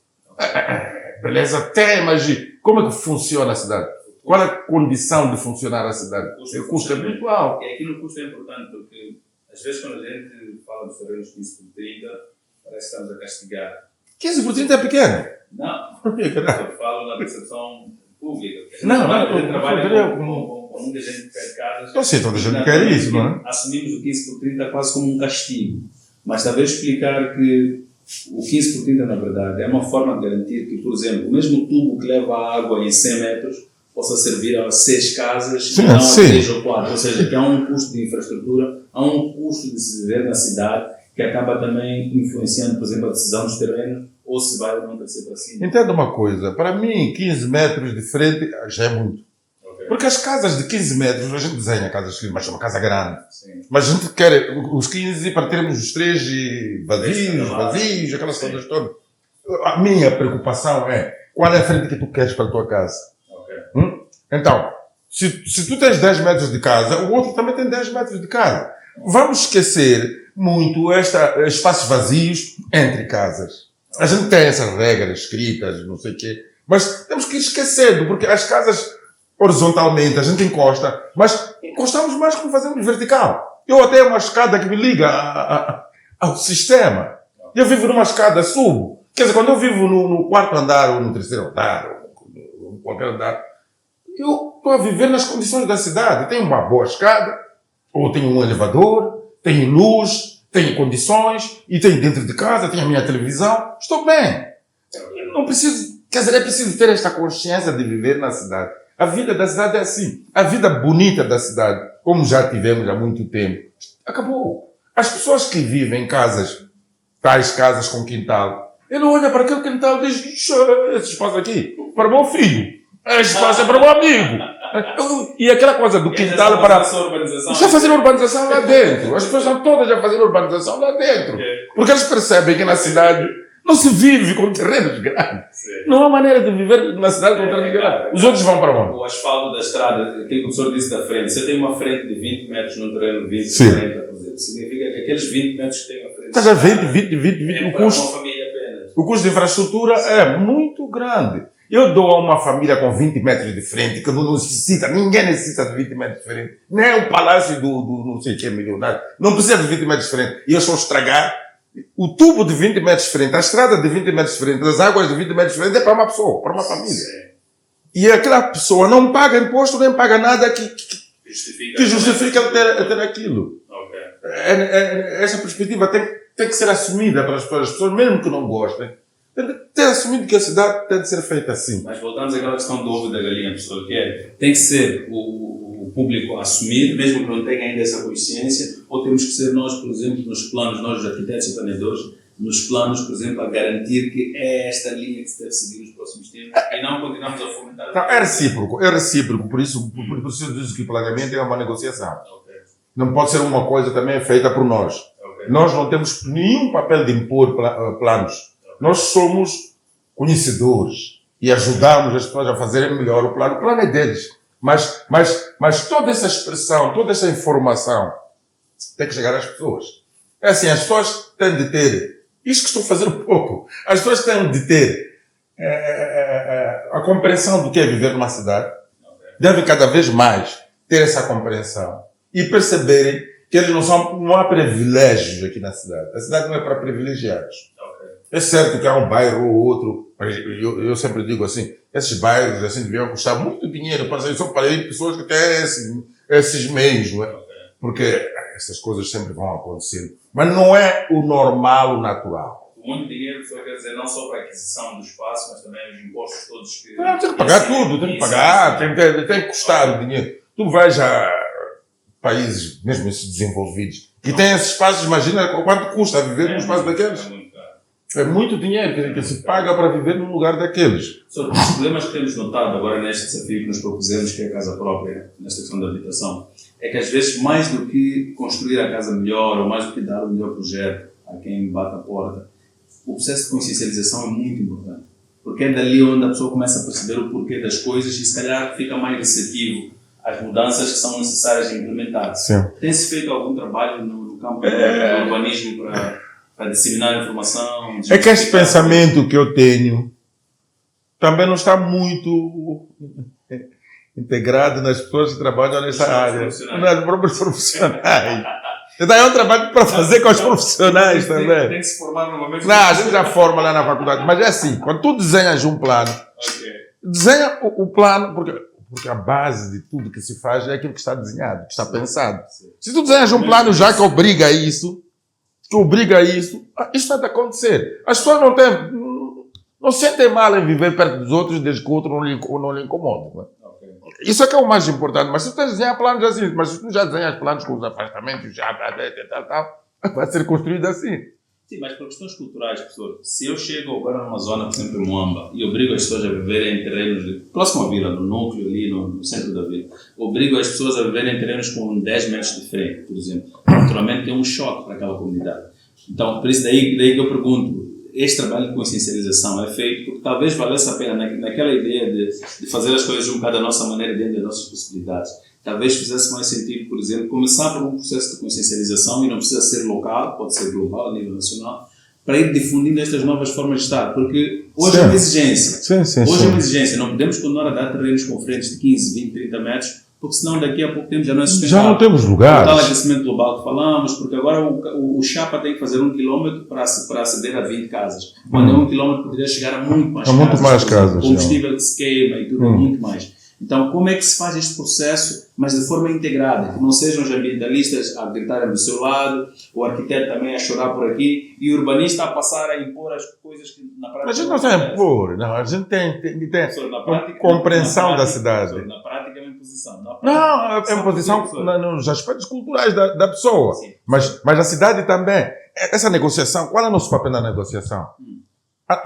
Beleza até, mas como é que funciona a cidade? Qual é a condição de funcionar a cidade? O custo é muito alto. E aqui no custo é importante porque, às vezes, quando a gente fala de terrenos 15 por 30, parece que estamos a castigar. 15 por 30 é pequeno. Não, Não, eu falo na percepção pública. não, A gente trabalha eu- com muita gente que pede casas. eu sei, toda a gente Nós quer também isso, não é? Assumimos o 15 por 30 quase como um castigo. Mas talvez explicar que o 15 por 30, na verdade, é uma forma de garantir que, por exemplo, o mesmo tubo que leva a água em 100 metros possa servir a 6 casas Sim, e não a sim. 3 ou 4. Ou seja, que há um custo de infraestrutura, há um custo de se viver na cidade que acaba também influenciando, por exemplo, a decisão dos terrenos ou se vai ou não crescer para cima. Entenda uma coisa, para mim 15 metros de frente já é muito. Ok. Porque as casas de 15 metros, a gente desenha casas de 15, mas é uma casa grande. Sim. Mas a gente quer os 15 para termos os 3 vazios, aquelas Sim. coisas todas. A minha preocupação é qual é a frente que tu queres para a tua casa. Ok. Então, se tu tens 10 metros de casa, o outro também tem 10 metros de casa. Vamos esquecer muito espaços vazios entre casas. A gente tem essas regras escritas, não sei o quê, mas temos que ir esquecendo, porque as casas horizontalmente a gente encosta, mas encostamos mais como fazemos vertical. Eu até tenho uma escada que me liga ao sistema. Eu vivo numa escada, subo. Quer dizer, quando eu vivo no quarto andar ou no terceiro andar, ou em qualquer andar, eu estou a viver nas condições da cidade. Tenho uma boa escada, ou tenho um elevador, tenho luz, tenho condições, e tenho dentro de casa, tenho a minha televisão. Estou bem. Eu não preciso, quer dizer, é preciso ter esta consciência de viver na cidade. A vida da cidade é assim. A vida bonita da cidade, como já tivemos há muito tempo, acabou. As pessoas que vivem em casas, tais casas com quintal, ele olha para aquele quintal e diz: esse espaço aqui, para o meu filho. Este espaço é para o meu amigo. E aquela coisa do quintal para... Já fazer urbanização lá dentro. As pessoas estão todas a fazer urbanização lá dentro. Porque eles percebem que na cidade não se vive com terrenos grandes. Sim. Não há maneira de viver na cidade com terrenos grandes. Os outros vão para onde? O asfalto da estrada, aquilo que o professor disse da frente, se eu tenho uma frente de 20 metros num terreno de 20, Sim. 40, por exemplo, significa que aqueles 20 metros que tenho à frente... Estás a 20. é O para custo, uma família apenas. o custo de infraestrutura é muito grande. Eu dou a uma família com 20 metros de frente, que não necessita, ninguém necessita de 20 metros de frente. Nem o palácio do não sei o que é milionário. Não precisa de 20 metros de frente. E eu só estragar o tubo de 20 metros de frente, a estrada de 20 metros de frente, as águas de 20 metros de frente é para uma pessoa, para uma família. Sim. E aquela pessoa não paga imposto, nem paga nada que justifique ter aquilo. Ok. Essa perspectiva tem que ser assumida para as pessoas mesmo que não gostem. Tem que ter assumido que a cidade tem de ser feita assim. Mas voltamos àquela questão do ovo da galinha, professor, que é, tem que ser o público a assumir, mesmo que não tenha ainda essa consciência, ou temos que ser nós, por exemplo, nos planos, nós os arquitetos e planejadores, nos planos, por exemplo, a garantir que é esta linha que se deve seguir nos próximos tempos e não continuamos a fomentar... Não, é recíproco, por isso eu digo que o planeamento é uma negociação. Ok. Não pode ser uma coisa também feita por nós. Ok. Nós não temos nenhum papel de impor planos. Nós somos conhecedores e ajudamos as pessoas a fazerem melhor o plano. O plano é deles. Mas toda essa expressão, toda essa informação tem que chegar às pessoas. É assim, as pessoas têm de ter, isto que estou a fazer um pouco, as pessoas têm de ter a compreensão do que é viver numa cidade. Devem cada vez mais ter essa compreensão e perceberem que eles não há privilégios aqui na cidade. A cidade não é para privilegiados. É certo que há um bairro ou outro, mas eu sempre digo assim, esses bairros assim deviam custar muito dinheiro, só para ir pessoas que têm esses meios, não é? Porque essas coisas sempre vão acontecendo. Mas não é o normal, o natural. Muito dinheiro, só quer dizer, não só para a aquisição do espaço, mas também os impostos todos que... Tem que pagar tudo, tem que pagar, tem que custar o dinheiro. Tu vais a países, mesmo esses desenvolvidos, que têm esses espaços, imagina quanto custa viver num espaço daqueles. É muito dinheiro que se paga para viver num lugar daqueles. Sobre os problemas que temos notado agora neste desafio que nos propusemos, que é a casa própria, nesta questão da habitação, é que às vezes mais do que construir a casa melhor ou mais do que dar o melhor projeto, a quem bate a porta. O processo de consciencialização é muito importante, porque é dali onde a pessoa começa a perceber o porquê das coisas e se calhar fica mais receptivo às mudanças que são necessárias de implementar. Tem-se feito algum trabalho no campo do urbanismo para disseminar informação? É que este pensamento que eu tenho também não está muito integrado nas pessoas que trabalham nessa área, nas próprios profissionais. Então é um trabalho para fazer com os profissionais também. Tem que se formar novamente. Não, a gente já forma lá na faculdade, mas é assim, quando tu desenhas um plano, desenha o plano, porque a base de tudo que se faz é aquilo que está desenhado, que está pensado. Se tu desenhas um plano já que obriga isso, isto vai acontecer. As pessoas não sentem mal em viver perto dos outros desde que o outro não lhe incomode. Né? Isso é que é o mais importante. Mas se tu desenhar planos assim, mas se tu já desenhas planos com os afastamentos, vai ser construído assim. Sim, mas por questões culturais, professor, se eu chego agora numa zona, por exemplo, em Moamba, e obrigo as pessoas a viverem em terrenos próximo à vila, no núcleo ali, no centro da vila, obrigo as pessoas a viverem em terrenos com 10 metros de frente, por exemplo, naturalmente tem um choque para aquela comunidade. Então, por isso daí que eu pergunto, este trabalho de consciencialização é feito porque talvez valesse a pena naquela ideia de fazer as coisas um bocado da nossa maneira, dentro das nossas possibilidades. Talvez fizesse mais sentido, por exemplo, começar por um processo de consciencialização, e não precisa ser local, pode ser global, a nível nacional, para ir difundindo estas novas formas de Estado, porque hoje é uma exigência. Hoje é uma exigência, não podemos continuar a dar terrenos com frentes de 15, 20, 30 metros, porque senão daqui a pouco tempo já não é sustentável. Já não temos lugares. O tal aquecimento global que falamos, porque agora o Chapa tem que fazer 1 quilômetro para aceder a 20 casas. Quando é 1 quilômetro poderia chegar a muito mais casas. Muito mais casas. Combustível que se queima e tudo, muito mais. Então, como é que se faz este processo, mas de forma integrada? Que não sejam os ambientalistas a gritarem do seu lado, o arquiteto também a chorar por aqui, e o urbanista a passar a impor as coisas que na prática... Mas a gente não está a impor, não. A gente tem compreensão da cidade. Na prática é uma imposição. Não, é uma imposição nos aspectos culturais da pessoa. Sim. Mas a cidade também. Essa negociação, qual é o nosso papel na negociação?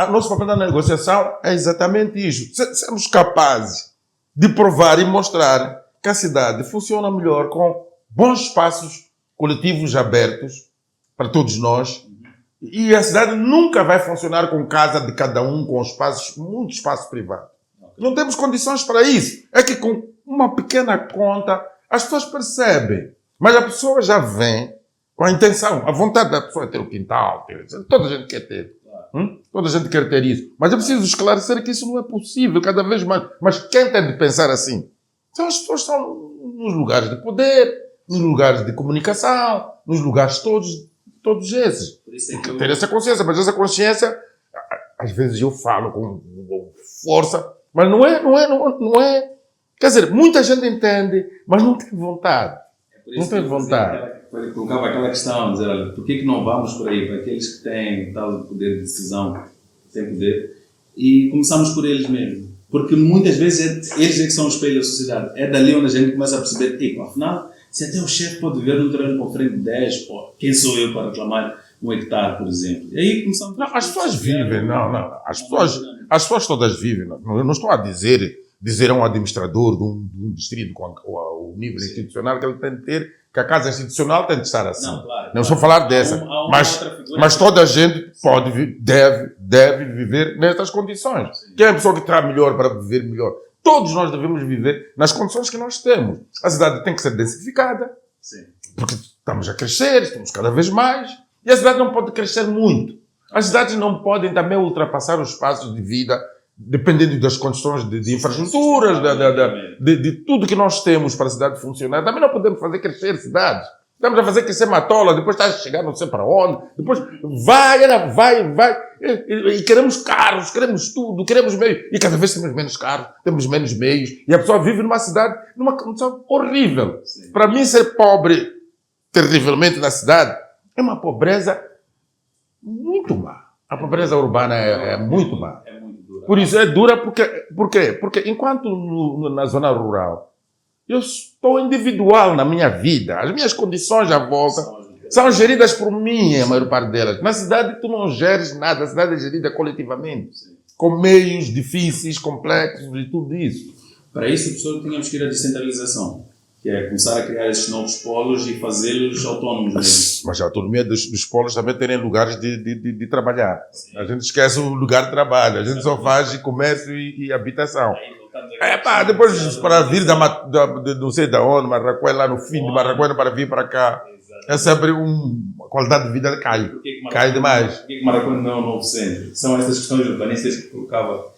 O nosso papel na negociação é exatamente isso. Sermos capazes de provar e mostrar que a cidade funciona melhor com bons espaços coletivos abertos para todos nós. E a cidade nunca vai funcionar com casa de cada um, com muito espaço privado. Não temos condições para isso. É que com uma pequena conta as pessoas percebem. Mas a pessoa já vem com a intenção, a vontade da pessoa é ter o quintal. Toda a gente quer ter. Toda a gente quer ter isso. Mas é preciso esclarecer que isso não é possível cada vez mais. Mas quem tem de pensar assim? Então as pessoas estão nos lugares de poder, nos lugares de comunicação, nos lugares todos esses. Por isso é que ter essa consciência. Mas essa consciência, às vezes eu falo com força, mas não é. Quer dizer, muita gente entende, mas não tem vontade. Não tem vontade. Ele colocava aquela questão, dizer, olha, por que não vamos por aí, para aqueles que têm tal poder de decisão, têm poder, e começamos por eles mesmo. Porque muitas vezes eles é que são o espelho da sociedade. É dali onde a gente começa a perceber, tipo, afinal, se até o chefe pode viver num terreno com frente de 10, pô, quem sou eu para reclamar 1 hectare, por exemplo? E aí começamos... Não, as pessoas vivem, não. As pessoas todas vivem. Eu não estou a dizer a um administrador de um distrito com o nível institucional que ele tem de ter, que a casa institucional tem de estar assim. Não, claro, não estou a falar dessa. Mas toda a gente deve viver nestas condições. Sim. Quem é a pessoa que está melhor para viver melhor? Todos nós devemos viver nas condições que nós temos. A cidade tem que ser densificada. Sim. Porque estamos a crescer, estamos cada vez mais. E a cidade não pode crescer muito. As cidades não podem também ultrapassar os espaços de vida, dependendo das condições de infraestruturas, de tudo que nós temos para a cidade funcionar. Também não podemos fazer crescer cidades. Estamos a fazer crescer Matola, depois está a chegar não sei para onde, depois vai. E queremos carros, queremos tudo, queremos meios. E cada vez temos menos carros, temos menos meios. E a pessoa vive numa cidade, numa condição horrível. Sim. Para mim, ser pobre terrivelmente na cidade é uma pobreza muito má. A pobreza urbana é muito má. Por isso é dura, por quê? Porque enquanto na zona rural, eu estou individual na minha vida. As minhas condições à volta são geridas por mim, a maior parte delas. Na cidade tu não geres nada, a cidade é gerida coletivamente. Com meios difíceis, complexos e tudo isso. Para isso, professor, tínhamos que ir à descentralização. que é começar a criar esses novos polos e fazê-los autónomos mesmo. Mas a autonomia dos polos também terem lugares de trabalhar. A gente esquece o lugar de trabalho, a gente só faz comércio e habitação. Depois para vir de não sei de onde, Marraquém, lá no fim de Marraquém para vir para cá, é sempre a qualidade de vida cai. Cai demais. Por que Marraquém não é um novo centro? São estas questões urbanísticas que colocava.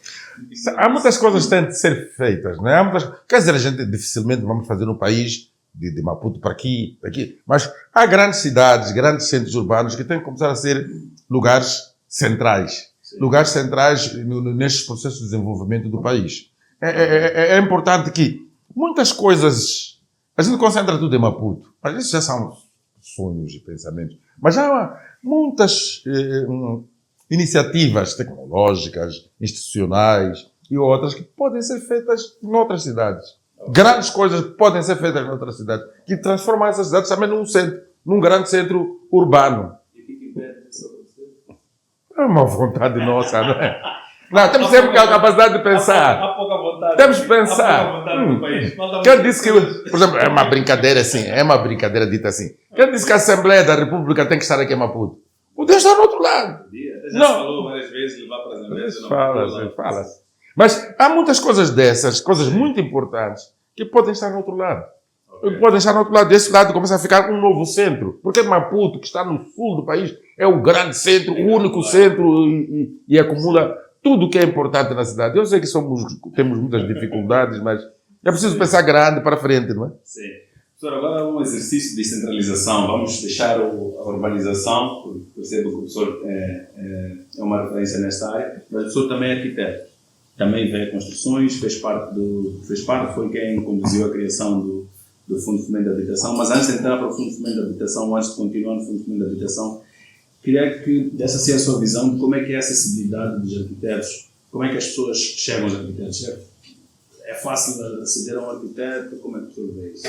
Há muitas coisas que têm de ser feitas, não é? Quer dizer, a gente dificilmente vamos fazer um país de Maputo para aqui, mas há grandes cidades, grandes centros urbanos que têm que começar a ser lugares centrais. Sim. Lugares centrais nestes processos de desenvolvimento do país. É importante que muitas coisas, a gente concentra tudo em Maputo, mas isso já são sonhos e pensamentos. Mas há muitas iniciativas tecnológicas, institucionais e outras que podem ser feitas em outras cidades. Grandes coisas podem ser feitas em outras cidades, que transformam essas cidades também num grande centro urbano. E o que impede isso acontecer? É uma vontade nossa, não é? Não, temos sempre a capacidade de pensar. Há pouca vontade. Temos que pensar. Há pouca vontade no país. Quem disse que, por exemplo, é uma brincadeira assim, é uma brincadeira dita assim. Quem disse que a Assembleia da República tem que estar aqui em Maputo? O Deus está no outro lado. Já se falou várias vezes, levar para as Assembleias. Fala-se. Mas há muitas coisas dessas, coisas muito importantes, que podem estar no outro lado. Okay. Podem estar no outro lado. Desse lado começa a ficar um novo centro. Porque Maputo, que está no sul do país, é o grande centro, o único centro e acumula tudo o que é importante na cidade. Eu sei que temos muitas dificuldades, mas é preciso pensar grande para frente, não é? Sim. Professor, agora um exercício de descentralização. Vamos deixar a urbanização, porque percebo que o professor é uma referência nesta área, mas o professor também é arquiteto. Também vê construções, foi quem conduziu a criação do Fundo de Fomento da Habitação. Mas antes de entrar para o Fundo de Fomento da Habitação, antes de continuar no Fundo de Fomento da Habitação, queria que dessa seja a sua visão de como é que é a acessibilidade dos arquitetos, como é que as pessoas chegam aos arquitetos. É fácil aceder a um arquiteto? Como é que o professor vê isso?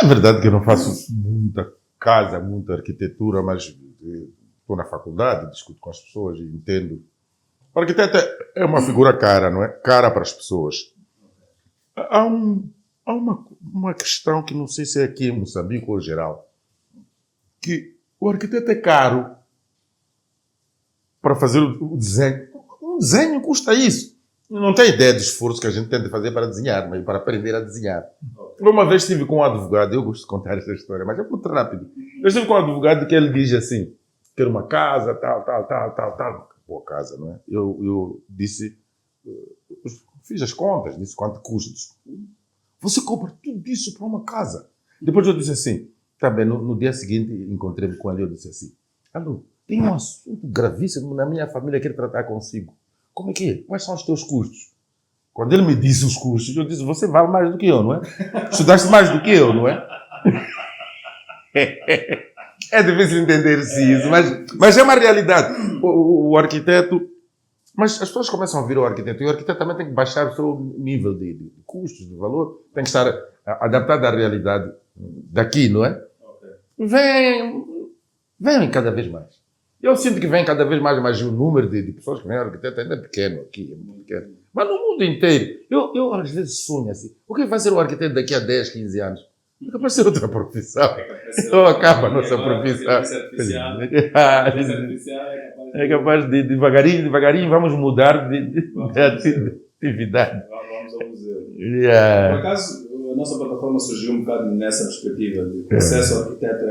É verdade que eu não faço muita casa, muita arquitetura, mas estou na faculdade, discuto com as pessoas e entendo. O arquiteto é uma figura cara, não é? Cara para as pessoas. Há uma questão que não sei se é aqui em Moçambique ou em geral, que o arquiteto é caro para fazer o desenho. Um desenho custa isso. Não tem ideia do esforço que a gente tem de fazer para desenhar, mas para aprender a desenhar. Uma vez estive com um advogado, eu gosto de contar esta história, mas é muito rápido. Eu estive com um advogado que ele diz assim, quero uma casa, tal. Boa casa, não é? Eu disse, fiz as contas, disse quanto custa. Você compra tudo isso para uma casa. Depois eu disse assim, tá bem, no dia seguinte encontrei-me com ele e eu disse assim, alô, tem um assunto gravíssimo na minha família, quero tratar consigo. Como é que é? Quais são os teus custos? Quando ele me disse os custos, eu disse, você vale mais do que eu, não é? Estudaste mais do que eu, não é? É difícil entender-se isso, mas é uma realidade. O arquiteto... Mas as pessoas começam a ouvir o arquiteto, e o arquiteto também tem que baixar o seu nível de custos, de valor, tem que estar adaptado à realidade daqui, não é? Vem cada vez mais. Eu sinto que vem cada vez mais, mas o número de pessoas que vêm ao arquiteto ainda é pequeno aqui, é muito pequeno. Mas no mundo inteiro, eu às vezes sonho assim, o que vai ser o arquiteto daqui a 10, 15 anos? É capaz de ser outra profissão. Ou acaba a nossa profissão. É capaz de devagarinho, vamos mudar de atividade. Vamos ao museu. Yeah. Por acaso, a nossa plataforma surgiu um bocado nessa perspectiva de que o acesso ao arquiteto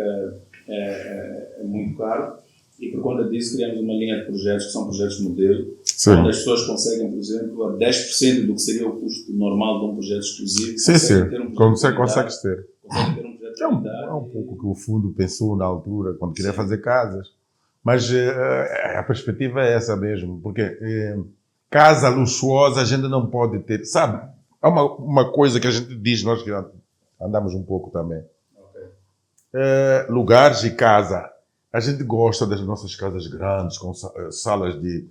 é muito caro. E por conta disso criamos uma linha de projetos que são projetos modelo, onde as pessoas conseguem, por exemplo, a 10% do que seria o custo normal de um projeto exclusivo. Consegue ter. Consegue ter um projeto de qualidade. É um pouco que o fundo pensou na altura, quando queria fazer casas. Mas a perspectiva é essa mesmo, porque casa luxuosa a gente não pode ter. Sabe, há uma coisa que a gente diz, nós que andamos um pouco também. Okay. Lugares de casa. A gente gosta das nossas casas grandes, com salas de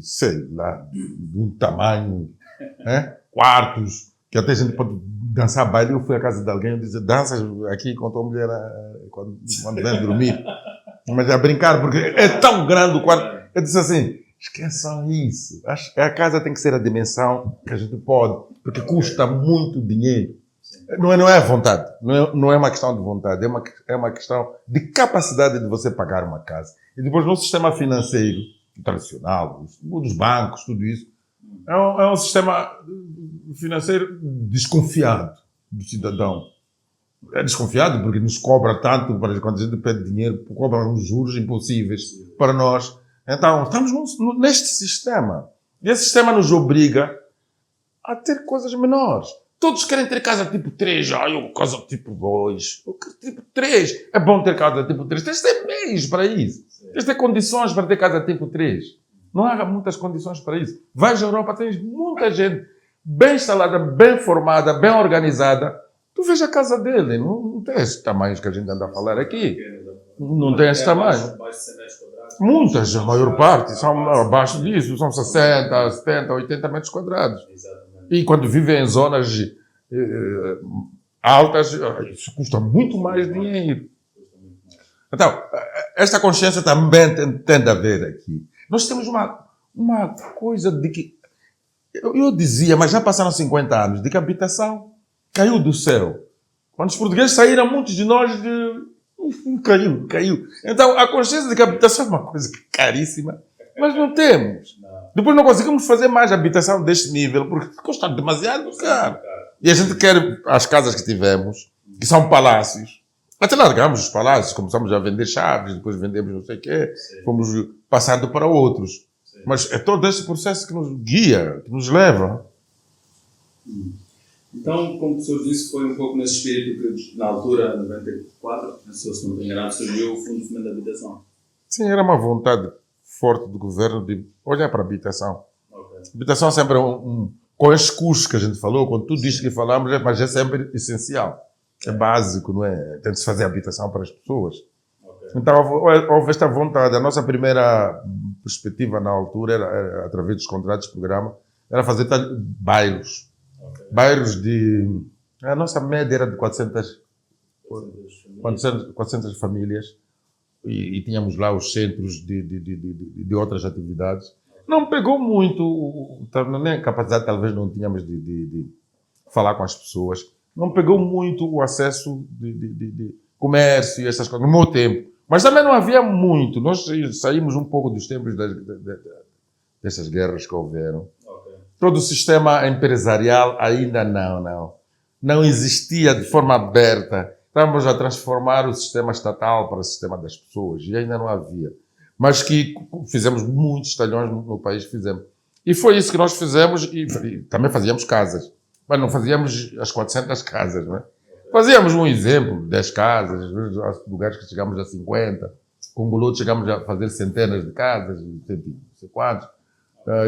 sei lá, de um tamanho, né? Quartos, que até a gente pode dançar baile. Eu fui à casa de alguém e disse, dança aqui com a tua mulher quando vem dormir. Mas a brincar, porque é tão grande o quarto. Eu disse assim, esqueçam isso. A casa tem que ser a dimensão que a gente pode, porque custa muito dinheiro. Não é vontade. Não é uma questão de vontade. É uma questão de capacidade de você pagar uma casa. E depois, no sistema financeiro tradicional, dos bancos, tudo isso, é um sistema financeiro desconfiado do cidadão. É desconfiado porque nos cobra tanto, quando a gente pede dinheiro, cobra uns juros impossíveis para nós. Então, estamos neste sistema. E esse sistema nos obriga a ter coisas menores. Todos querem ter casa tipo 3. Eu casa tipo 2. Eu quero tipo 3. É bom ter casa tipo 3. Tens de ter meios para isso. Tens de ter condições para ter casa tipo 3. Não há muitas condições para isso. Vais à Europa, tens muita gente bem instalada, bem formada, bem organizada. Tu vês a casa dele. Não tem esses tamanhos que a gente anda a falar aqui. Não tem esse tamanho. Muitas, a maior parte, são abaixo disso. São 60, 70, 80 metros quadrados. E quando vivem em zonas altas, isso custa muito mais dinheiro. Então, esta consciência também tem de haver aqui. Nós temos uma coisa de que... Eu dizia, mas já passaram 50 anos, de que a habitação caiu do céu. Quando os portugueses saíram, muitos de nós... Caiu. Então, a consciência de que a habitação é uma coisa caríssima, mas não temos. Depois não conseguimos fazer mais habitação deste nível, porque custa demasiado caro. E a gente quer as casas que tivemos, que são palácios. Até largamos os palácios, começamos a vender chaves, depois vendemos não sei o quê, fomos passando para outros. Mas é todo esse processo que nos guia, que nos leva. Então, como o professor disse, foi um pouco nesse espírito que, na altura, em 94, se não me engano, surgiu o Fundo de Fomento da Habitação. Sim, era uma vontade forte do governo de olhar para a habitação. Okay. Habitação sempre com esses custos que a gente falou, com tudo isto que falamos, mas é sempre essencial. É básico, não é? Tem de se fazer habitação para as pessoas. Okay. Então, houve esta vontade. A nossa primeira perspectiva na altura, era através dos contratos de programa, era fazer bairros. Okay. Bairros de... A nossa média era de 400 famílias. E tínhamos lá os centros de outras atividades. Não pegou muito, nem a capacidade talvez não tínhamos de falar com as pessoas. Não pegou muito o acesso de comércio e essas coisas, no meu tempo. Mas também não havia muito. Nós saímos um pouco dos tempos dessas guerras que houveram. Okay. Todo o sistema empresarial ainda não existia de forma aberta. Estávamos a transformar o sistema estatal para o sistema das pessoas e ainda não havia. Mas que fizemos muitos talhões no país, fizemos. E foi isso que nós fizemos e também fazíamos casas. Mas não fazíamos as 400 casas, não é? Fazíamos um exemplo, 10 casas, lugares que chegamos a 50. Com Goloto chegamos a fazer centenas de casas, não sei quantos.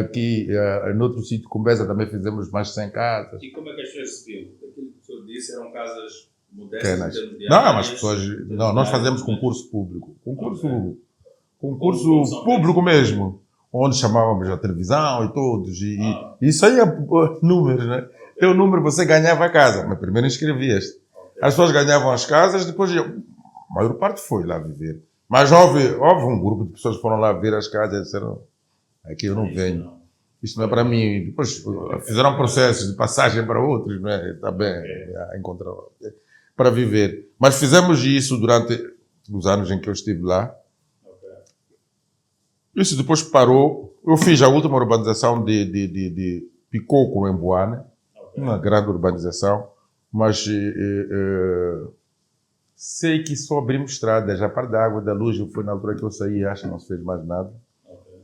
Aqui, em outro sítio, com Beza, também fizemos mais de 100 casas. E como é que as pessoas recebiam? Aquilo que o senhor disse eram casas... Modestas, não, mas pessoas. Não, nós fazemos concurso público. Concurso público mesmo. Onde chamávamos a televisão e todos. E isso aí é números, né? Teu número você ganhava a casa, mas primeiro inscrevias-te. As pessoas ganhavam as casas, depois a maior parte foi lá viver. Mas houve um grupo de pessoas que foram lá ver as casas e disseram: aqui eu não venho. Isto não é para mim. Depois fizeram processos de passagem para outros, não é? Está bem, encontrar para viver. Mas fizemos isso durante os anos em que eu estive lá. Okay. Isso depois parou. Eu fiz a última urbanização de Picoco, em Boane, okay. Uma grande urbanização, mas sei que só abrimos estradas, a parte da água, da luz, foi na altura que eu saí, acho que não se fez mais nada. Okay.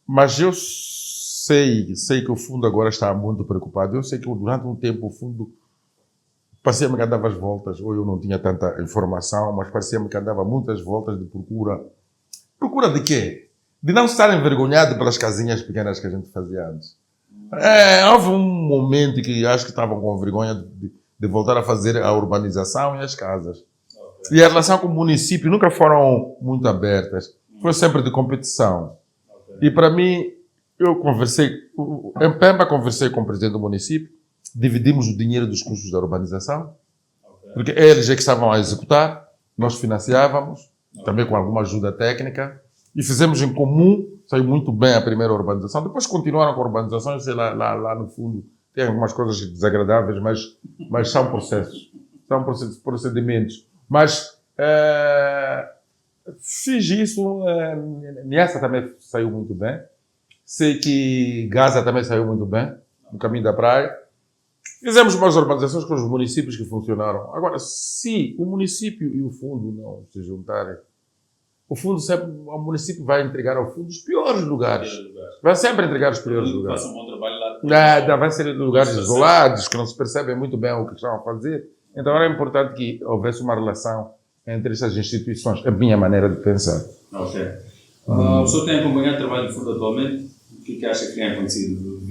Mas eu sei que o fundo agora está muito preocupado. Eu sei que durante um tempo o fundo parecia-me que andava às voltas, ou eu não tinha tanta informação, mas parecia-me que andava muitas voltas de procura. Procura de quê? De não estar envergonhado pelas casinhas pequenas que a gente fazia antes. Houve um momento que acho que estavam com vergonha de voltar a fazer a urbanização e as casas. Okay. E a relação com o município nunca foram muito abertas. Foi sempre de competição. Okay. E para mim, em Pemba conversei com o presidente do município, dividimos o dinheiro dos custos da urbanização, okay. Porque eles é que estavam a executar, nós financiávamos, okay. Também com alguma ajuda técnica, e fizemos em comum, saiu muito bem a primeira urbanização. Depois continuaram com a urbanização, sei lá no fundo, tem algumas coisas desagradáveis, mas são processos. São procedimentos. Mas fiz isso, Niassa também saiu muito bem. Sei que Gaza também saiu muito bem, no caminho da praia. Fizemos umas urbanizações com os municípios que funcionaram. Agora, se o município e o fundo não se juntarem, o município vai entregar ao fundo os piores lugares. Vai sempre entregar os piores lugares. Faça um bom trabalho lá. Vai ser lugares isolados, que não se percebem muito bem o que estão a fazer. Então era importante que houvesse uma relação entre essas instituições. É a minha maneira de pensar. Ok. O senhor tem acompanhado o trabalho do fundo atualmente? O que acha que tem acontecido?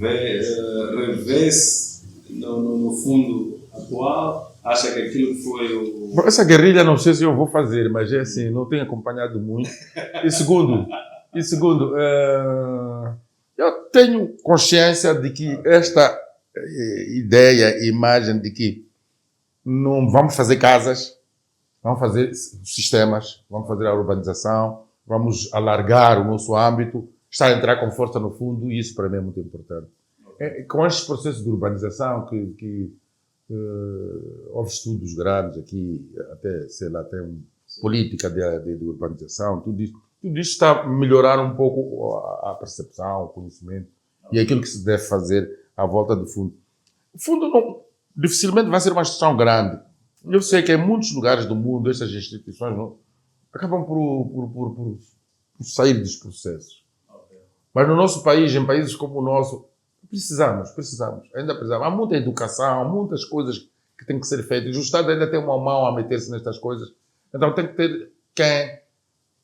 Revê-se no fundo atual? Acha que aquilo que foi o... Essa guerrilha não sei se eu vou fazer, mas é assim, não tenho acompanhado muito. E segundo, eu tenho consciência de que esta ideia, imagem de que não vamos fazer casas, vamos fazer sistemas, vamos fazer a urbanização, vamos alargar o nosso âmbito, está a entrar com força no fundo, e isso para mim é muito importante. Com estes processos de urbanização que houve estudos grandes aqui, até, sei lá, tem política de urbanização, tudo isso está a melhorar um pouco a percepção, o conhecimento e aquilo que se deve fazer à volta do fundo. O fundo dificilmente vai ser uma instituição grande. Eu sei que em muitos lugares do mundo essas instituições acabam por sair dos processos. Mas no nosso país, em países como o nosso, precisamos, ainda precisamos. Há muita educação, há muitas coisas que têm que ser feitas. O Estado ainda tem uma mão a meter-se nestas coisas. Então tem que ter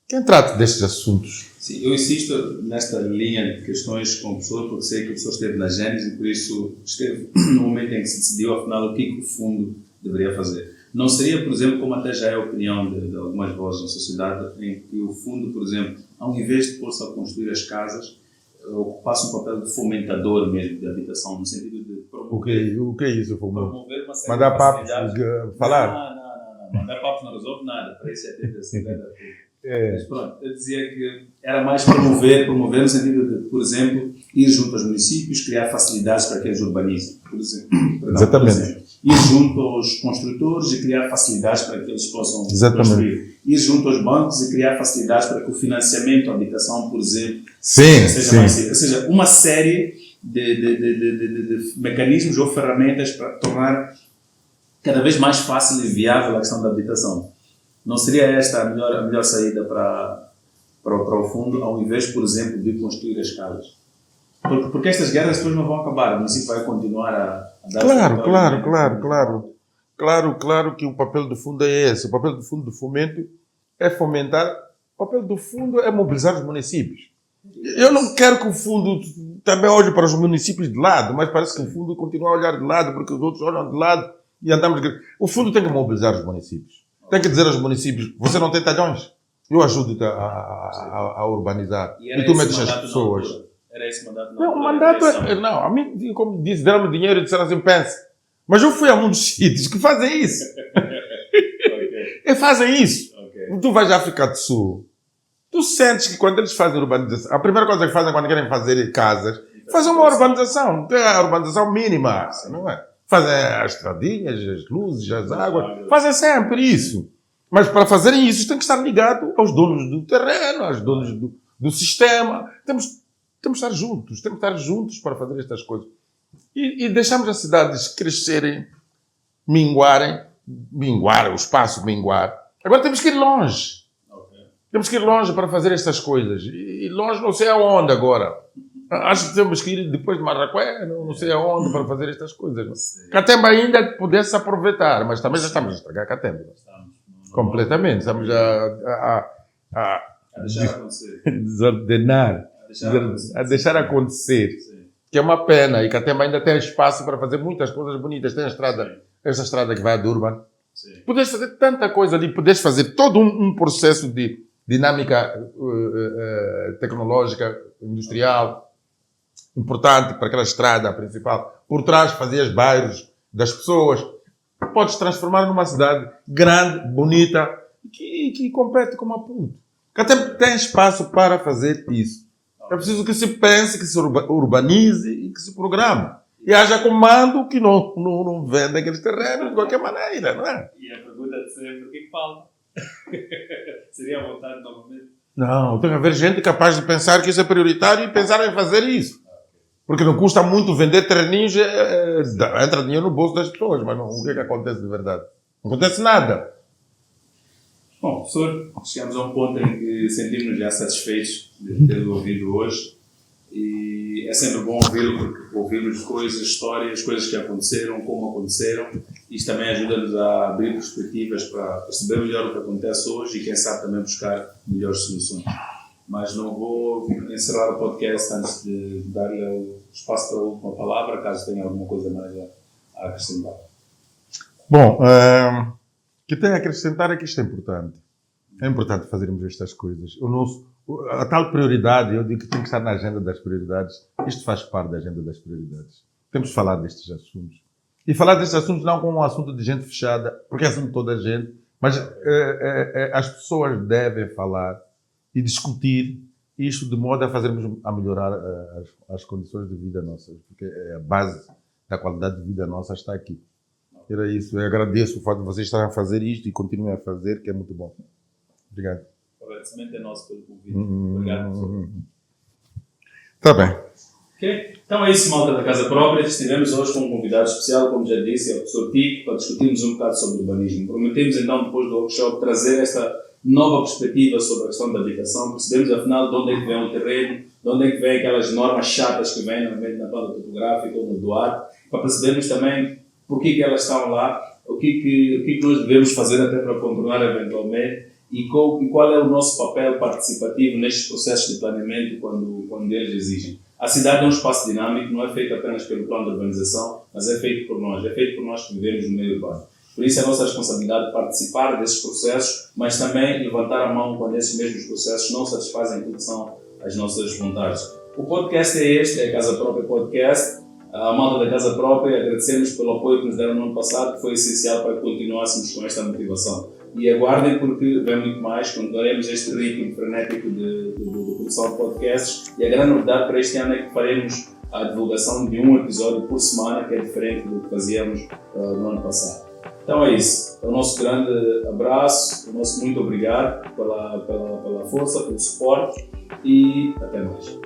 quem trate destes assuntos. Sim, eu insisto nesta linha de questões com o professor, porque sei que o professor esteve na Gênese e por isso esteve no momento em que se decidiu, afinal, o que o fundo deveria fazer. Não seria, por exemplo, como até já é a opinião de algumas vozes na sociedade, em que o fundo, por exemplo, ao invés de pôr-se a construir as casas, ocupasse um papel de fomentador mesmo de habitação, no sentido de promover... O que é isso? Promover uma série Mandar de papos, facilidades. falar? Não. Mandar papos não resolve nada. Para isso é ter essa ideia. Mas pronto, eu dizia que era mais promover no sentido de, por exemplo, ir junto aos municípios, criar facilidades para que eles urbanizem, por exemplo. Exatamente. Ir junto aos construtores e criar facilidades para que eles possam Exatamente. construir. Ir junto aos bancos e criar facilidades para que o financiamento à habitação, por exemplo, Sim. mais simples. Ou seja, uma série de mecanismos ou ferramentas para tornar cada vez mais fácil e viável a questão da habitação. Não seria esta a melhor saída para o fundo, ao invés, por exemplo, de construir as casas? Porque estas guerras depois não vão acabar, o município vai continuar a dar... Claro que o papel do fundo é esse. O papel do fundo do fomento é fomentar. O papel do fundo é mobilizar os municípios. Eu não quero que o fundo também olhe para os municípios de lado, mas parece que o fundo continua a olhar de lado, porque os outros olham de lado e andamos... O fundo tem que mobilizar os municípios. Tem que dizer aos municípios, você não tem talhões? Eu ajudo-te a urbanizar. E tu metes as pessoas. Era esse mandato? Não, o mandato não, a mim, como disse, deram-me dinheiro e disseram assim, pense. Mas eu fui a muitos sítios que fazem isso. E fazem isso. Tu vais à África do Sul. Tu sentes que quando eles fazem urbanização, a primeira coisa que fazem quando querem fazer casas, fazem uma urbanização. Tem a urbanização mínima, não é? Fazem as estradinhas, as luzes, as águas. Fazem sempre isso. Mas para fazerem isso, tem que estar ligado aos donos do terreno, aos donos do sistema. Temos que estar juntos para fazer estas coisas. E deixamos as cidades crescerem, minguar, o espaço minguar. Agora temos que ir longe. Temos que ir longe para fazer estas coisas. E longe não sei aonde agora. Acho que temos que ir depois de Marraqué, não sei aonde, para fazer estas coisas. Catemba ainda pudesse aproveitar, mas também já estamos a estragar Catemba. Completamente. Estamos a deixar acontecer. Desordenar. A deixar acontecer. Que é uma pena. E Catemba ainda tem espaço para fazer muitas coisas bonitas. Tem esta estrada que vai a Durban. Podes fazer tanta coisa ali. Podes fazer todo um processo de dinâmica tecnológica, industrial, importante para aquela estrada principal. Por trás fazias bairros das pessoas. Podes transformar numa cidade grande, bonita, que compete como a ponto. Catemba tem espaço para fazer isso. É preciso que se pense, que se urbanize e que se programe. e haja comando que não venda aqueles terrenos de qualquer maneira, não é? E a pergunta de sempre, o que falta? Seria a vontade novamente? Não, tem que haver gente capaz de pensar que isso é prioritário e pensar em fazer isso. Porque não custa muito vender terreninhos, entra dinheiro no bolso das pessoas, mas não, o que é que acontece de verdade? Não acontece nada. Bom, professor, chegamos a um ponto em que sentimos-nos já satisfeitos de ter ouvido hoje e é sempre bom ouvi-lo porque ouvimos coisas, histórias, coisas que aconteceram, como aconteceram. Isto também ajuda-nos a abrir perspectivas para perceber melhor o que acontece hoje e quem sabe também buscar melhores soluções. Mas não vou encerrar o podcast antes de dar-lhe o espaço para a última palavra, caso tenha alguma coisa mais a acrescentar. Bom, o que tenho a acrescentar é que isto é importante. É importante fazermos estas coisas. A tal prioridade, eu digo que tem que estar na agenda das prioridades. Isto faz parte da agenda das prioridades. Temos de falar destes assuntos. E falar destes assuntos não como um assunto de gente fechada, porque é assunto de toda a gente, mas as pessoas devem falar e discutir isto de modo a melhorar as condições de vida nossas, porque a base da qualidade de vida nossa está aqui. Era isso. Eu agradeço o fato de vocês estarem a fazer isto e continuem a fazer, que é muito bom. Obrigado. O agradecimento é nosso pelo convite. Obrigado, professor. Está bem. Ok? Então é isso, malta da Casa Própria. Estivemos hoje com um convidado especial, como já disse, é o professor Tico, para discutirmos um bocado sobre urbanismo. Prometemos então, depois do workshop, trazer esta nova perspectiva sobre a questão da habitação, percebemos afinal de onde é que vem o terreno, de onde é que vem aquelas normas chatas que vêm normalmente na planta topográfica ou no Duarte, para percebermos também por que elas estão lá, o que nós devemos fazer até para contornar eventualmente e qual é o nosso papel participativo nestes processos de planeamento quando eles exigem. A cidade é um espaço dinâmico, não é feito apenas pelo plano de urbanização, mas é feito por nós que vivemos no meio urbano. Por isso é a nossa responsabilidade participar desses processos, mas também levantar a mão quando esses mesmos processos não satisfazem aquilo que são as nossas vontades. O podcast é este, é a Casa Própria Podcast. A malta da Casa Própria, agradecemos pelo apoio que nos deram no ano passado, que foi essencial para que continuássemos com esta motivação. E aguardem porque vem muito mais, continuaremos este ritmo frenético de produção de podcasts e a grande novidade para este ano é que faremos a divulgação de um episódio por semana, que é diferente do que fazíamos no ano passado. Então é isso. É o nosso grande abraço, o nosso muito obrigado pela força, pelo suporte e até mais.